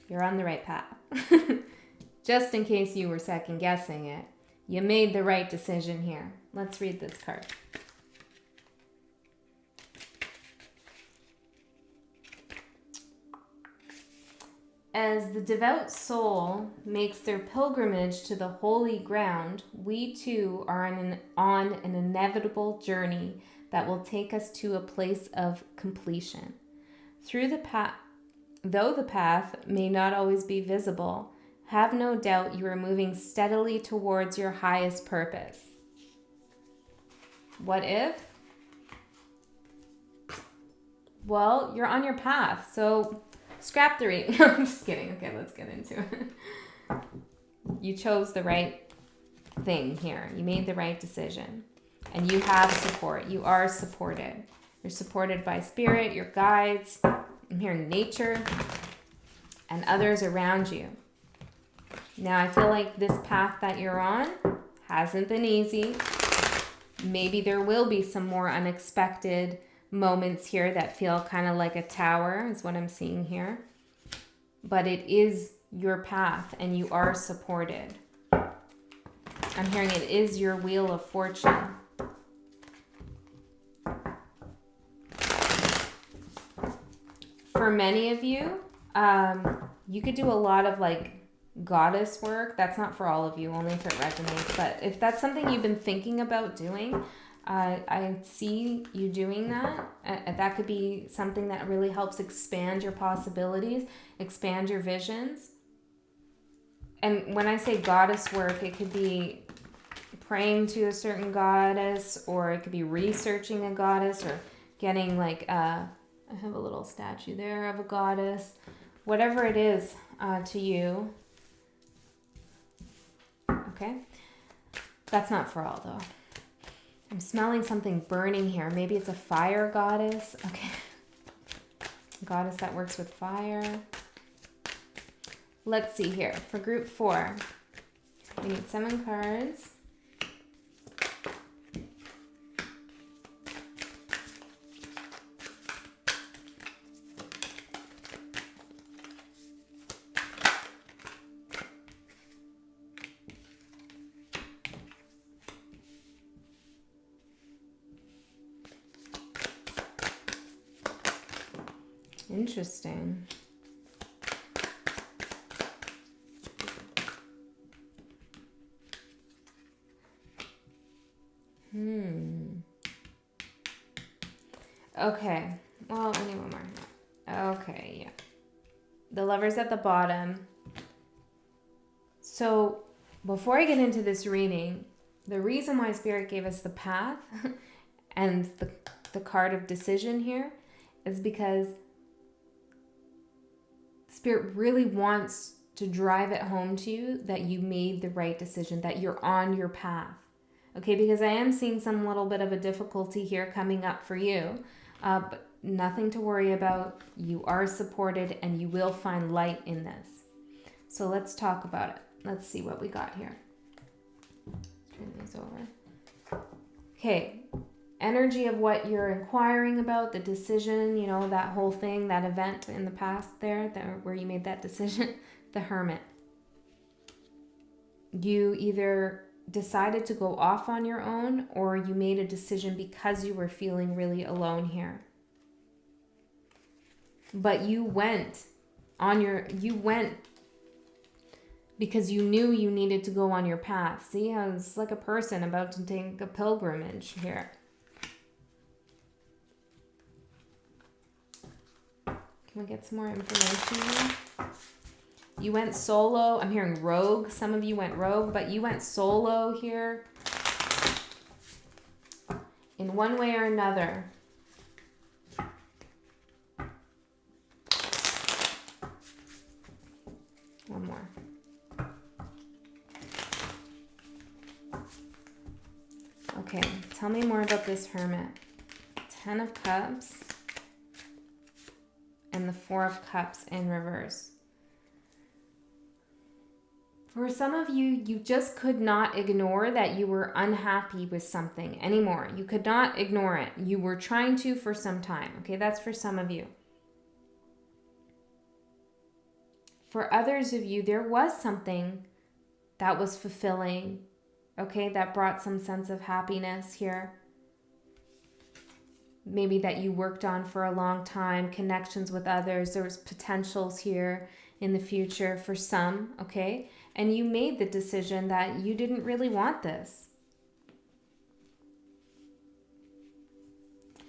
You're on the right path. Just in case you were second guessing it, you made the right decision here. Let's read this card. As the devout soul makes their pilgrimage to the holy ground, we too are on an inevitable journey that will take us to a place of completion. Though the path may not always be visible, have no doubt you are moving steadily towards your highest purpose. What if? Well, you're on your path, so scrap the reading. I'm just kidding. Okay, let's get into it. You chose the right thing here. You made the right decision. And you have support. You are supported. You're supported by Spirit, your guides. I'm hearing nature and others around you. Now, I feel like this path that you're on hasn't been easy. Maybe there will be some more unexpected moments here that feel kind of like a tower is what I'm seeing here. But it is your path and you are supported. I'm hearing it is your Wheel of Fortune. For many of you, you could do a lot of like goddess work. That's not for all of you, only if it resonates. But if that's something you've been thinking about doing, I see you doing that. That could be something that really helps expand your possibilities, expand your visions. And when I say goddess work, it could be praying to a certain goddess, or it could be researching a goddess, or getting like I have a little statue there of a goddess. Whatever it is to you. Okay? That's not for all though. I'm smelling something burning here. Maybe it's a fire goddess. Okay. A goddess that works with fire. Let's see here. For group 4, we need 7 cards. Interesting. Okay. Well, I need one more. Okay, yeah. The Lover's at the bottom. So before I get into this reading, the reason why Spirit gave us the path and the card of decision here is because Spirit really wants to drive it home to you that you made the right decision, that you're on your path. Okay, because I am seeing some little bit of a difficulty here coming up for you, but nothing to worry about. You are supported and you will find light in this. So let's talk about it. Let's see what we got here. Turn these over. Okay, energy of what you're inquiring about, the decision, you know, that whole thing, that event in the past there, where you made that decision, the Hermit. You either decided to go off on your own or you made a decision because you were feeling really alone here. But you went because you knew you needed to go on your path. See how it's like a person about to take a pilgrimage here. Can we get some more information here? You went solo. I'm hearing rogue. Some of you went rogue, but you went solo here in one way or another. One more. Okay, tell me more about this Hermit. 10 of Cups and the 4 of Cups in reverse. For some of you, you just could not ignore that you were unhappy with something anymore. You could not ignore it. You were trying to for some time. Okay, that's for some of you. For others of you, there was something that was fulfilling, okay, that brought some sense of happiness here. Maybe that you worked on for a long time, connections with others. There was potentials here in the future for some, okay? And you made the decision that you didn't really want this.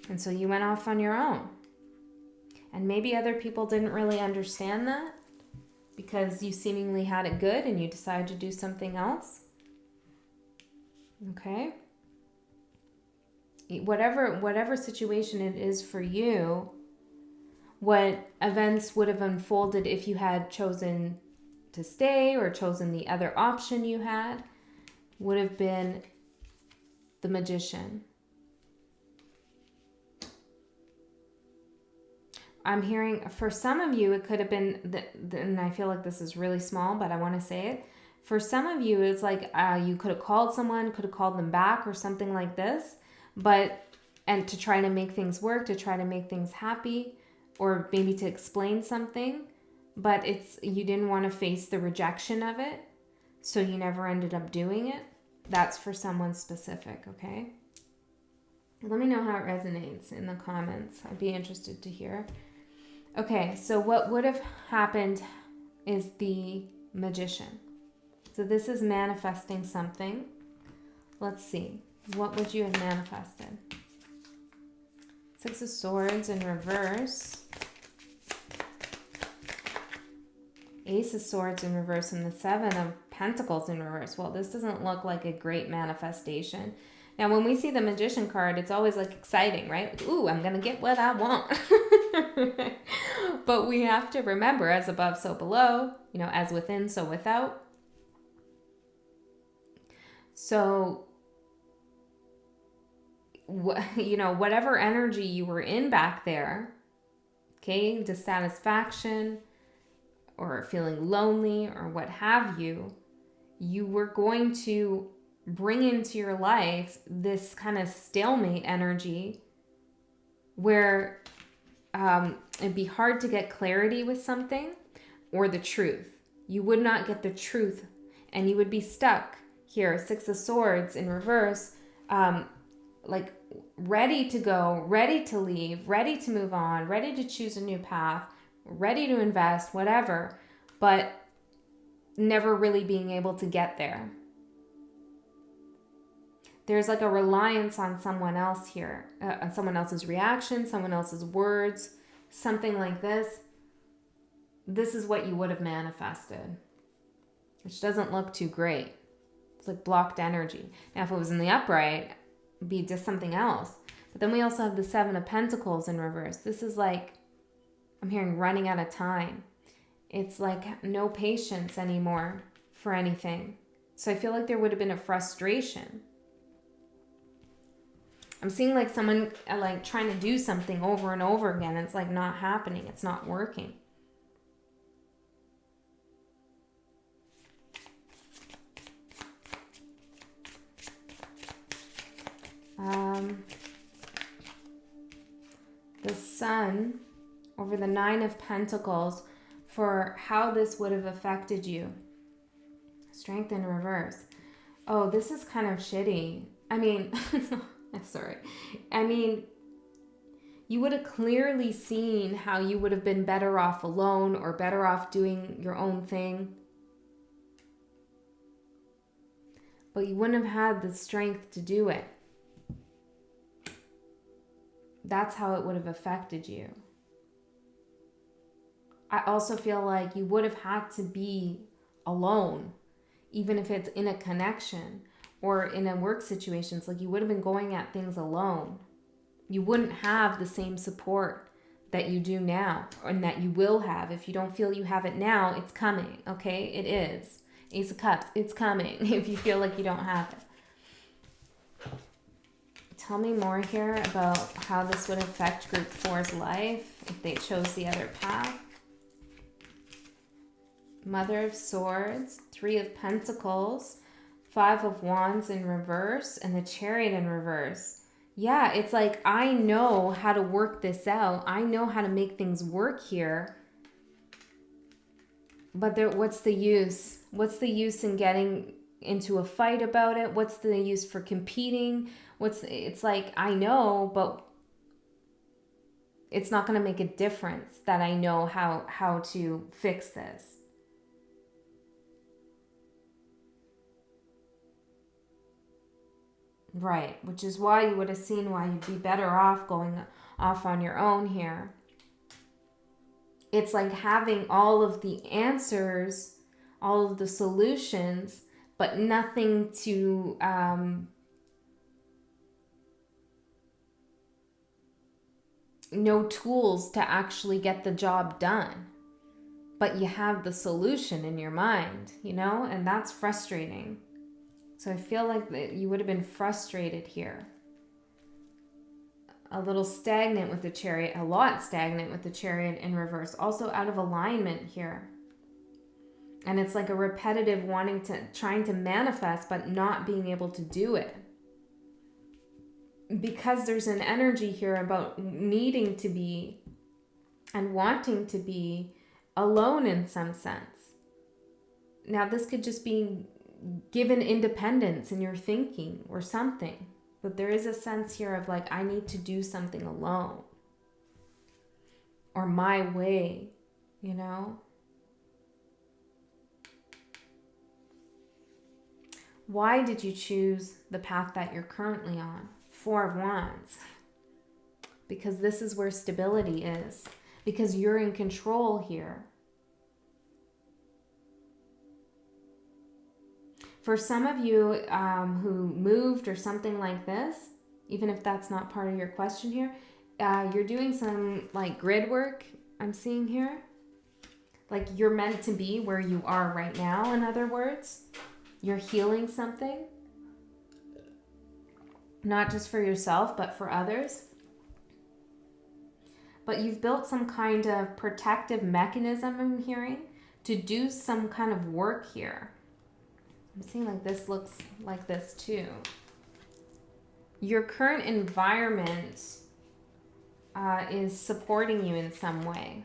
And so you went off on your own. And maybe other people didn't really understand that because you seemingly had it good and you decided to do something else. Okay? Whatever situation it is for you, what events would have unfolded if you had chosen to stay or chosen the other option you had would have been the Magician. I'm hearing for some of you, it could have been, and I feel like this is really small, but I want to say it. For some of you, it's like you could have called someone, could have called them back or something like this, and to try to make things work, to try to make things happy, or maybe to explain something, but you didn't want to face the rejection of it, so you never ended up doing it. That's for someone specific, okay? Let me know how it resonates in the comments. I'd be interested to hear. Okay, so what would have happened is the Magician. So this is manifesting something. Let's see. What would you have manifested? 6 of Swords in reverse. Ace of Swords in reverse and the 7 of Pentacles in reverse. Well, this doesn't look like a great manifestation. Now, when we see the Magician card, it's always like exciting, right? Ooh, I'm going to get what I want. But we have to remember, as above, so below, as within, so without. So, whatever energy you were in back there, okay, dissatisfaction or feeling lonely or what have you, you were going to bring into your life this kind of stalemate energy where it'd be hard to get clarity with something or the truth. You would not get the truth and you would be stuck here. 6 of Swords in reverse, like ready to go, ready to leave, ready to move on, ready to choose a new path, ready to invest, whatever, but never really being able to get there. There's like a reliance on someone else here, on someone else's reaction, someone else's words, something like this. This is what you would have manifested, which doesn't look too great. It's like blocked energy. Now, if it was in the upright, it'd be just something else. But then we also have the Seven of Pentacles in reverse. This is like, I'm hearing running out of time. It's like no patience anymore for anything. So I feel like there would have been a frustration. I'm seeing like someone like trying to do something over and over again. It's like not happening. It's not working. The Sun over the Nine of Pentacles for how this would have affected you. Strength in reverse. Oh, this is kind of shitty. I mean, sorry. I mean, you would have clearly seen how you would have been better off alone or better off doing your own thing. But you wouldn't have had the strength to do it. That's how it would have affected you. I also feel like you would have had to be alone, even if it's in a connection or in a work situation. It's like you would have been going at things alone. You wouldn't have the same support that you do now, and that you will have. If you don't feel you have it now, it's coming, okay? It is. Ace of Cups, it's coming if you feel like you don't have it. Tell me more here about how this would affect Group 4's life if they chose the other path. Mother of Swords, Three of Pentacles, Five of Wands in reverse, and the Chariot in reverse. Yeah, it's like, I know how to work this out. I know how to make things work here. But what's the use? What's the use in getting into a fight about it? What's the use for competing? It's like, I know, but it's not going to make a difference that I know how to fix this. Right, which is why you would have seen why you'd be better off going off on your own here. It's like having all of the answers, all of the solutions, but nothing to no tools to actually get the job done. But you have the solution in your mind, you know, and that's frustrating. So I feel like that you would have been frustrated here. A little stagnant with the Chariot, a lot stagnant with the Chariot in reverse. Also out of alignment here. And it's like a repetitive trying to manifest, but not being able to do it. Because there's an energy here about needing to be and wanting to be alone in some sense. Now, this could just be given independence in your thinking or something. But there is a sense here of like, I need to do something alone. Or my way, you know? Why did you choose the path that you're currently on? Four of Wands. Because this is where stability is. Because you're in control here. For some of you who moved or something like this, even if that's not part of your question here, you're doing some like grid work I'm seeing here. Like you're meant to be where you are right now, in other words. You're healing something. Not just for yourself, but for others. But you've built some kind of protective mechanism, I'm hearing, to do some kind of work here. I'm seeing like this looks like this too. Your current environment is supporting you in some way.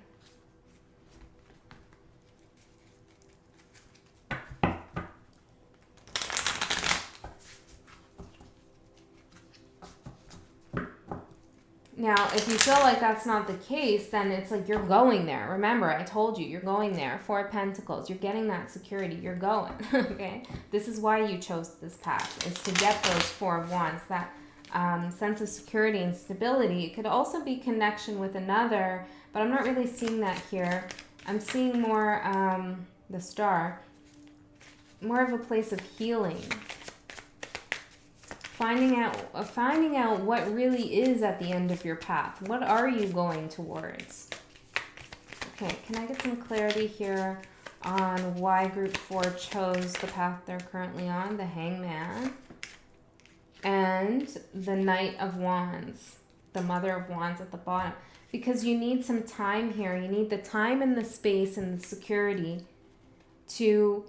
Now, if you feel like that's not the case, then it's like you're going there. Remember, I told you, you're going there. 4 of Pentacles. You're getting that security. You're going. Okay? This is why you chose this path, is to get those 4 of Wands, that sense of security and stability. It could also be connection with another, but I'm not really seeing that here. I'm seeing more, the Star, more of a place of healing. Finding out what really is at the end of your path. What are you going towards? Okay, can I get some clarity here on why group 4 chose the path they're currently on? The Hangman and the Knight of Wands, the Mother of Wands at the bottom. Because you need some time here. You need the time and the space and the security to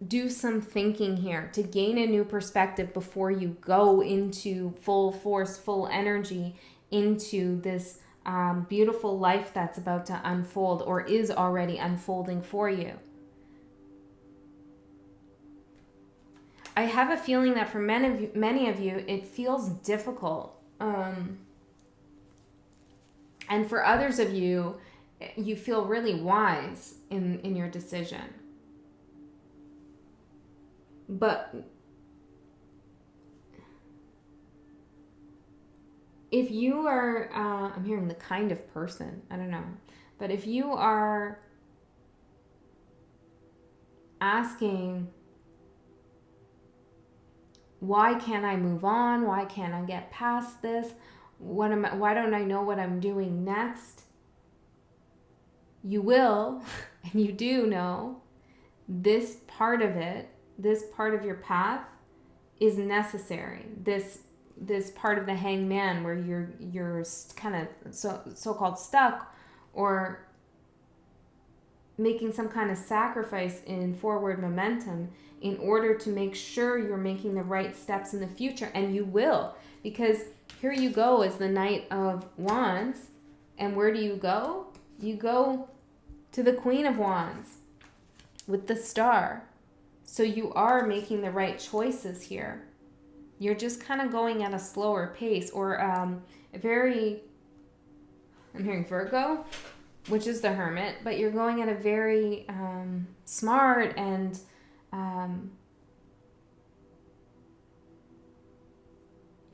do some thinking here, to gain a new perspective before you go into full force, full energy into this beautiful life that's about to unfold or is already unfolding for you. I have a feeling that for many of you, it feels difficult. And for others of you, you feel really wise in your decision. But if you are, I'm hearing the kind of person, I don't know. But if you are asking, why can't I move on? Why can't I get past this? Why don't I know what I'm doing next? You will, and you do know, this part of it, this part of your path is necessary. This part of the Hangman where you're kind of so-called stuck or making some kind of sacrifice in forward momentum in order to make sure you're making the right steps in the future. And you will, because here you go as the Knight of Wands. And where do you go? You go to the Queen of Wands with the Star. So you are making the right choices here. You're just kind of going at a slower pace, or I'm hearing Virgo, which is the Hermit, but you're going at a very smart and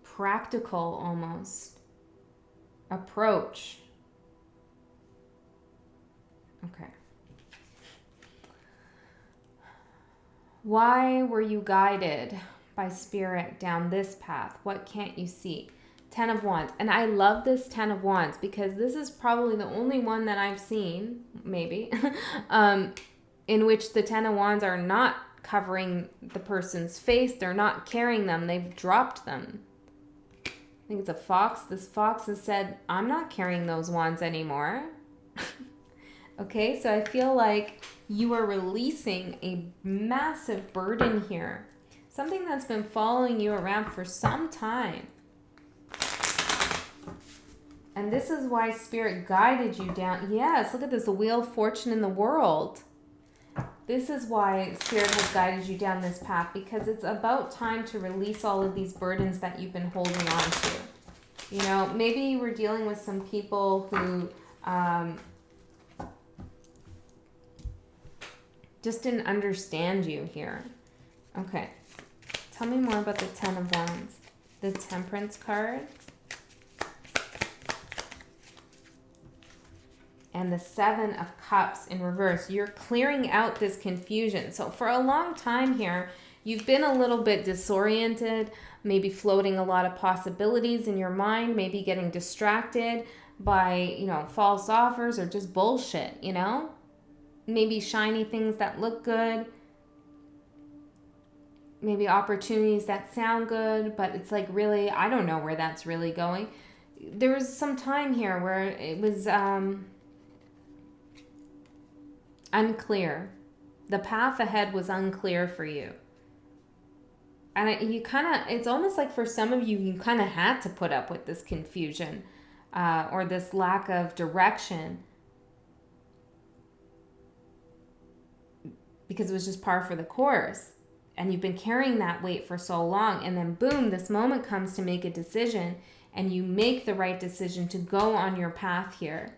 practical almost approach. Okay. Why were you guided by Spirit down this path? What can't you see? 10 of Wands. And I love this 10 of Wands because this is probably the only one that I've seen, maybe, in which the 10 of Wands are not covering the person's face. They're not carrying them. They've dropped them. I think it's a fox. This fox has said, I'm not carrying those wands anymore. Okay, so I feel like you are releasing a massive burden here. Something that's been following you around for some time. And this is why Spirit guided you down. Yes, look at this, the Wheel of Fortune in the world. This is why Spirit has guided you down this path, because it's about time to release all of these burdens that you've been holding on to. You know, maybe you were dealing with some people who just didn't understand you here. Okay. Tell me more about the 10 of Wands. The Temperance card. And the 7 of Cups in reverse. You're clearing out this confusion. So for a long time here, you've been a little bit disoriented, maybe floating a lot of possibilities in your mind, maybe getting distracted by, you know, false offers or just bullshit, you know? Maybe shiny things that look good. Maybe opportunities that sound good, but it's like, really, I don't know where that's really going. There was some time here where it was unclear. The path ahead was unclear for you. And you kind of, it's almost like for some of you, you kind of had to put up with this confusion or this lack of direction because it was just par for the course. And you've been carrying that weight for so long. And then boom, this moment comes to make a decision. and you make the right decision to go on your path here,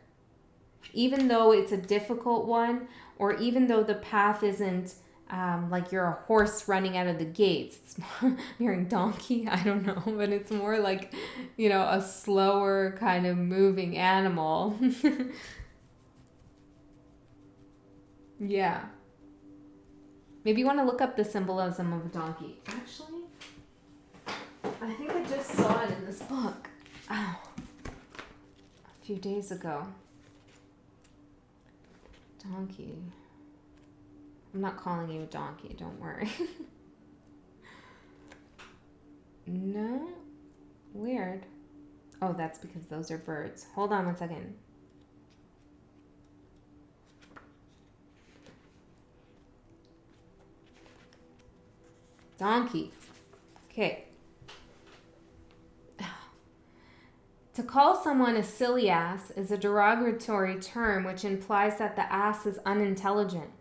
even though it's a difficult one, or even though the path isn't like you're a horse running out of the gates. It's more, you're a donkey, I don't know, but it's more like, you know, a slower kind of moving animal. Yeah. Maybe you want to look up the symbolism of a donkey. Actually, I think I just saw it in this book. Oh, a few days ago. Donkey. I'm not calling you a donkey, don't worry. No? Weird. Oh, that's because those are birds. Hold on one second. Donkey. Okay. To call someone a silly ass is a derogatory term which implies that the ass is unintelligent.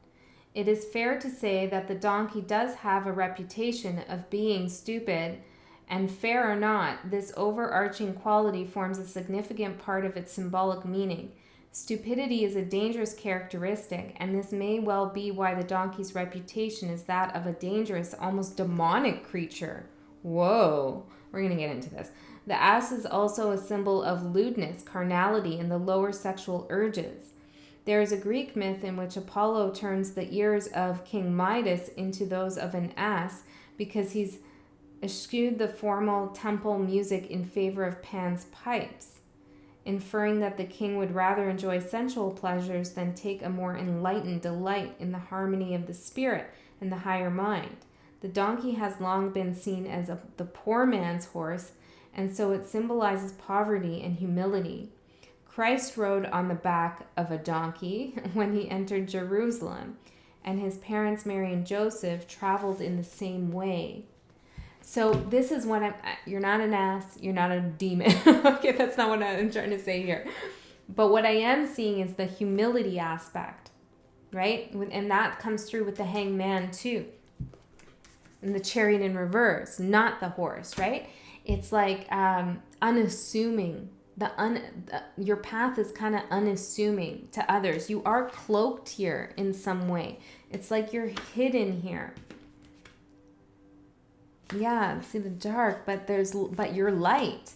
It is fair to say that the donkey does have a reputation of being stupid, and fair or not, this overarching quality forms a significant part of its symbolic meaning. Stupidity is a dangerous characteristic, and this may well be why the donkey's reputation is that of a dangerous, almost demonic creature. Whoa, we're going to get into this. The ass is also a symbol of lewdness, carnality, and the lower sexual urges. There is a Greek myth in which Apollo turns the ears of King Midas into those of an ass because he's eschewed the formal temple music in favor of Pan's pipes, inferring that the king would rather enjoy sensual pleasures than take a more enlightened delight in the harmony of the spirit and the higher mind. The donkey has long been seen as the poor man's horse, and so it symbolizes poverty and humility. Christ rode on the back of a donkey when he entered Jerusalem, and his parents, Mary and Joseph, traveled in the same way. So this is what you're not an ass, you're not a demon. Okay, that's not what I'm trying to say here. But what I am seeing is the humility aspect, right? And that comes through with the hangman too. And the chariot in reverse, not the horse, right? It's like unassuming. Your path is kind of unassuming to others. You are cloaked here in some way. It's like you're hidden here. Yeah, see the dark, but you're light.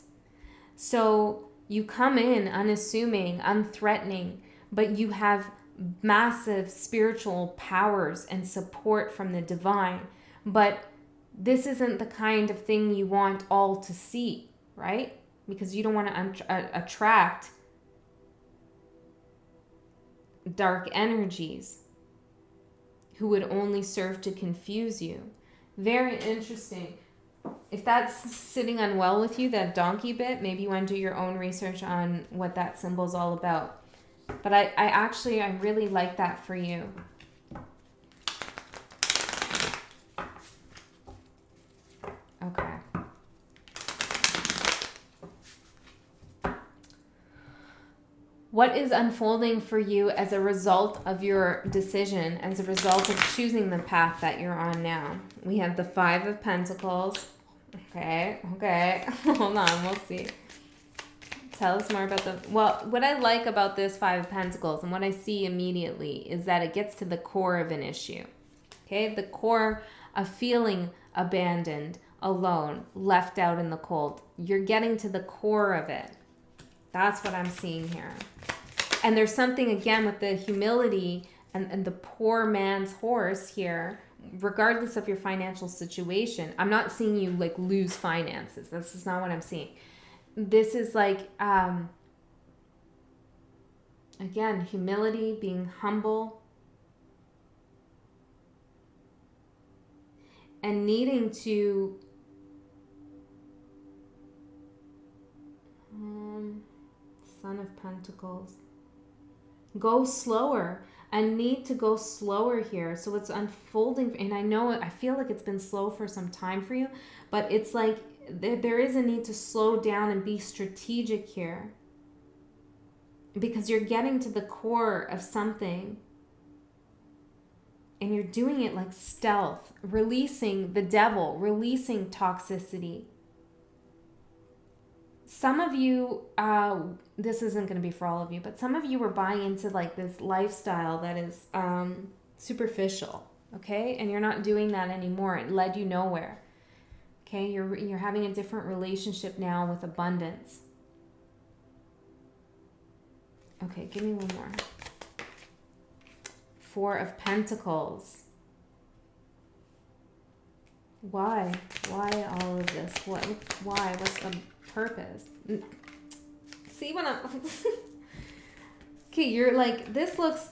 So you come in unassuming, unthreatening, but you have massive spiritual powers and support from the divine. But this isn't the kind of thing you want all to see, right? Because you don't want to attract dark energies who would only serve to confuse you. Very interesting. If that's sitting unwell with you, that donkey bit, maybe you want to do your own research on what that symbol's all about. But I really like that for you. Okay. What is unfolding for you as a result of your decision, as a result of choosing the path that you're on now? We have the Five of Pentacles. Okay. Hold on, we'll see. Tell us more about what I like about this Five of Pentacles and what I see immediately is that it gets to the core of an issue. Okay, the core of feeling abandoned, alone, left out in the cold. You're getting to the core of it. That's what I'm seeing here. And there's something, again, with the humility and the poor man's horse here, regardless of your financial situation. I'm not seeing you, like, lose finances. This is not what I'm seeing. This is, like, again, humility, being humble, and needing to Son of Pentacles. Go slower. I need to go slower here. So it's unfolding. And I feel like it's been slow for some time for you. But it's like there is a need to slow down and be strategic here. Because you're getting to the core of something. And you're doing it like stealth. Releasing the devil. Releasing toxicity. some of you, this isn't going to be for all of you, but some of you were buying into like this lifestyle that is superficial, okay? And you're not doing that anymore. It led you nowhere, okay? You're having a different relationship now with abundance. Okay, give me one more. Four of Pentacles. Why? Why all of this? Why? What's the purpose? See what I'm... Okay, you're like, this looks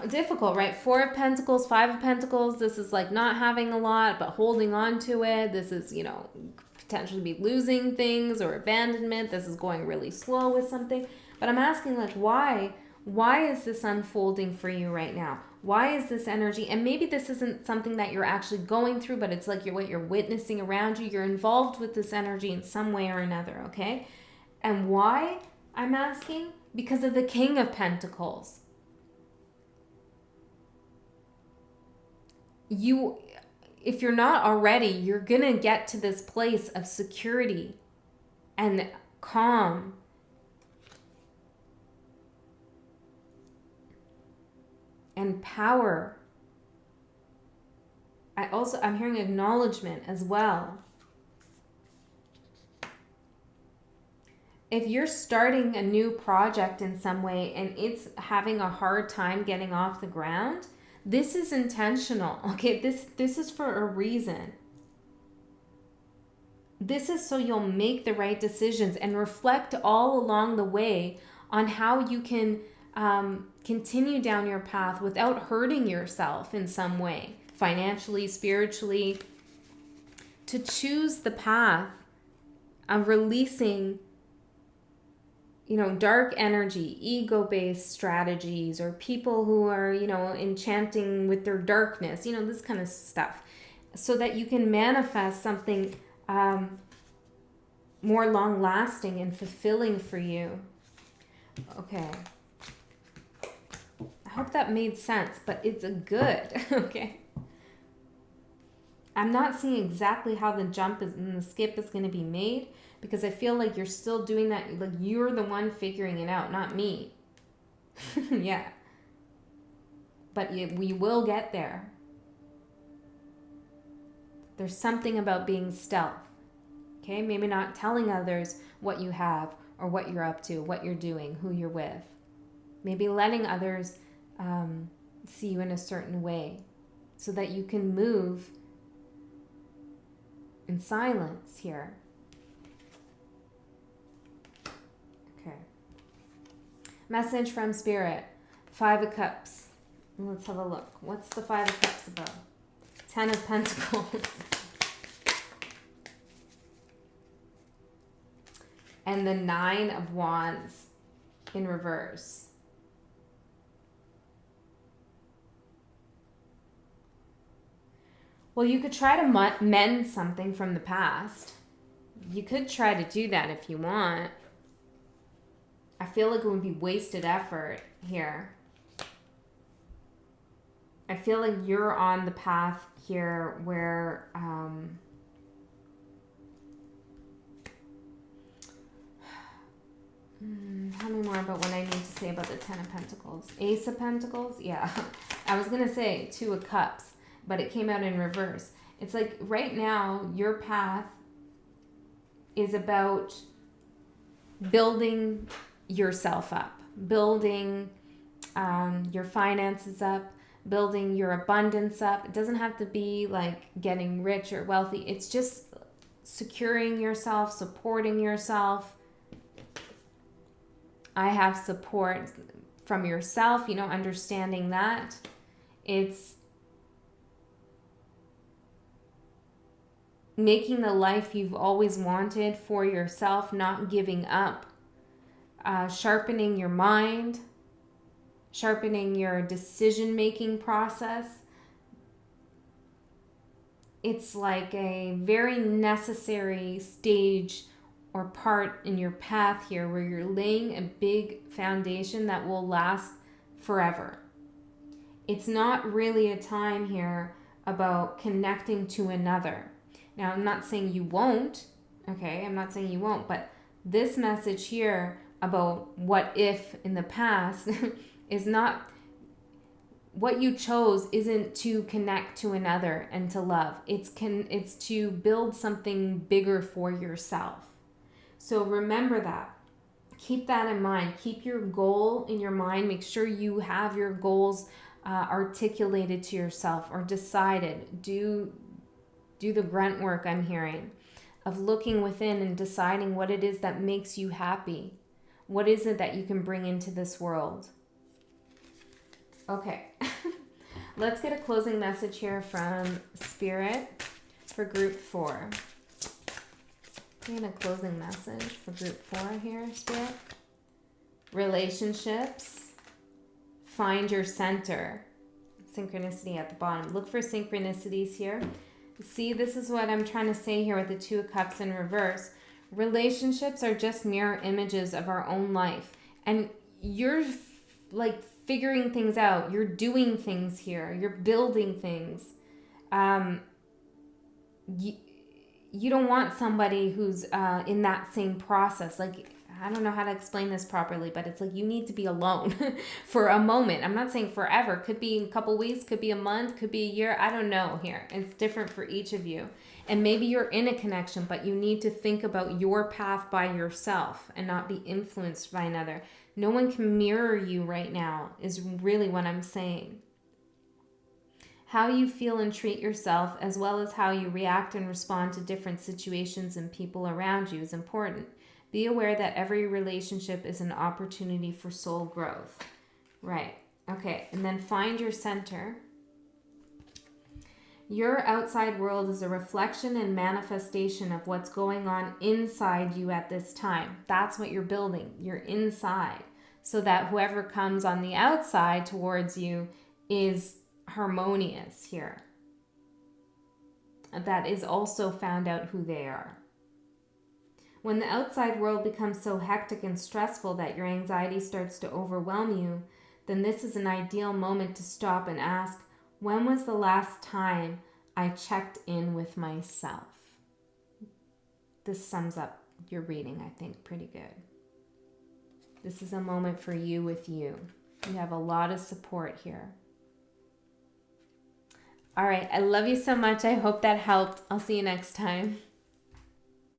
difficult, right? Four of Pentacles, Five of Pentacles. This is like not having a lot, but holding on to it. This is, you know, potentially be losing things or abandonment. This is going really slow with something. But I'm asking, like, why? Why is this unfolding for you right now? Why is this energy? And maybe this isn't something that you're actually going through, but it's like what you're witnessing around you. You're involved with this energy in some way or another, okay? And why, I'm asking? Because of the King of Pentacles. If you're not already, you're going to get to this place of security and calm. And power. I'm hearing acknowledgement as well. If you're starting a new project in some way and it's having a hard time getting off the ground, this is intentional. Okay, this is for a reason. This is so you'll make the right decisions and reflect all along the way on how you can continue down your path without hurting yourself in some way, financially, spiritually, to choose the path of releasing, you know, dark energy, ego-based strategies, or people who are, you know, enchanting with their darkness, you know, this kind of stuff, so that you can manifest something more long-lasting and fulfilling for you. Okay. I hope that made sense, but it's a good, okay? I'm not seeing exactly how the jump is and the skip is going to be made, because I feel like you're still doing that. Like, you're the one figuring it out, not me. Yeah. But we will get there. There's something about being stealth. Okay? Maybe not telling others what you have or what you're up to, what you're doing, who you're with. Maybe letting others see you in a certain way so that you can move in silence here. Okay. Message from Spirit. 5 of Cups. Let's have a look. What's the 5 of Cups about? 10 of Pentacles. And the 9 of Wands in reverse. Well, you could try to mend something from the past. You could try to do that if you want. I feel like it would be wasted effort here. I feel like you're on the path here where tell me more about what I need to say about the 10 of Pentacles. Ace of Pentacles? Yeah. I was going to say 2 of Cups, but it came out in reverse. It's like right now your path is about building yourself up, building your finances up, building your abundance up. It doesn't have to be like getting rich or wealthy. It's just securing yourself, supporting yourself. I have support from yourself, you know, understanding that. It's making the life you've always wanted for yourself, not giving up, sharpening your mind, sharpening your decision-making process. It's like a very necessary stage or part in your path here where you're laying a big foundation that will last forever. It's not really a time here about connecting to another. Now, I'm not saying you won't, okay? I'm not saying you won't, but This message here about what if in the past is not, what you chose isn't to connect to another and to love. It's to build something bigger for yourself. So remember that. Keep that in mind. Keep your goal in your mind. Make sure you have your goals articulated to yourself or decided. Do the grunt work I'm hearing of looking within and deciding what it is that makes you happy. What is it that you can bring into this world? Okay. Let's get a closing message here from Spirit for group 4. Get a closing message for group 4 here, Spirit. Relationships. Find your center. Synchronicity at the bottom. Look for synchronicities here. See, this is what I'm trying to say here with the 2 of Cups in reverse. Relationships are just mirror images of our own life. And you're like figuring things out. You're doing things here. You're building things. You don't want somebody who's in that same process. Like, I don't know how to explain this properly, but it's like you need to be alone for a moment. I'm not saying forever. Could be a couple weeks, could be a month, could be a year. I don't know here. It's different for each of you. And maybe you're in a connection, but you need to think about your path by yourself and not be influenced by another. No one can mirror you right now is really what I'm saying. How you feel and treat yourself, as well as how you react and respond to different situations and people around you, is important. Be aware that every relationship is an opportunity for soul growth. Right. Okay. And then find your center. Your outside world is a reflection and manifestation of what's going on inside you at this time. That's what you're building. You're inside. So that whoever comes on the outside towards you is harmonious here. That is also found out who they are. When the outside world becomes so hectic and stressful that your anxiety starts to overwhelm you, then this is an ideal moment to stop and ask, when was the last time I checked in with myself? This sums up your reading, I think, pretty good. This is a moment for you with you. You have a lot of support here. All right, I love you so much. I hope that helped. I'll see you next time.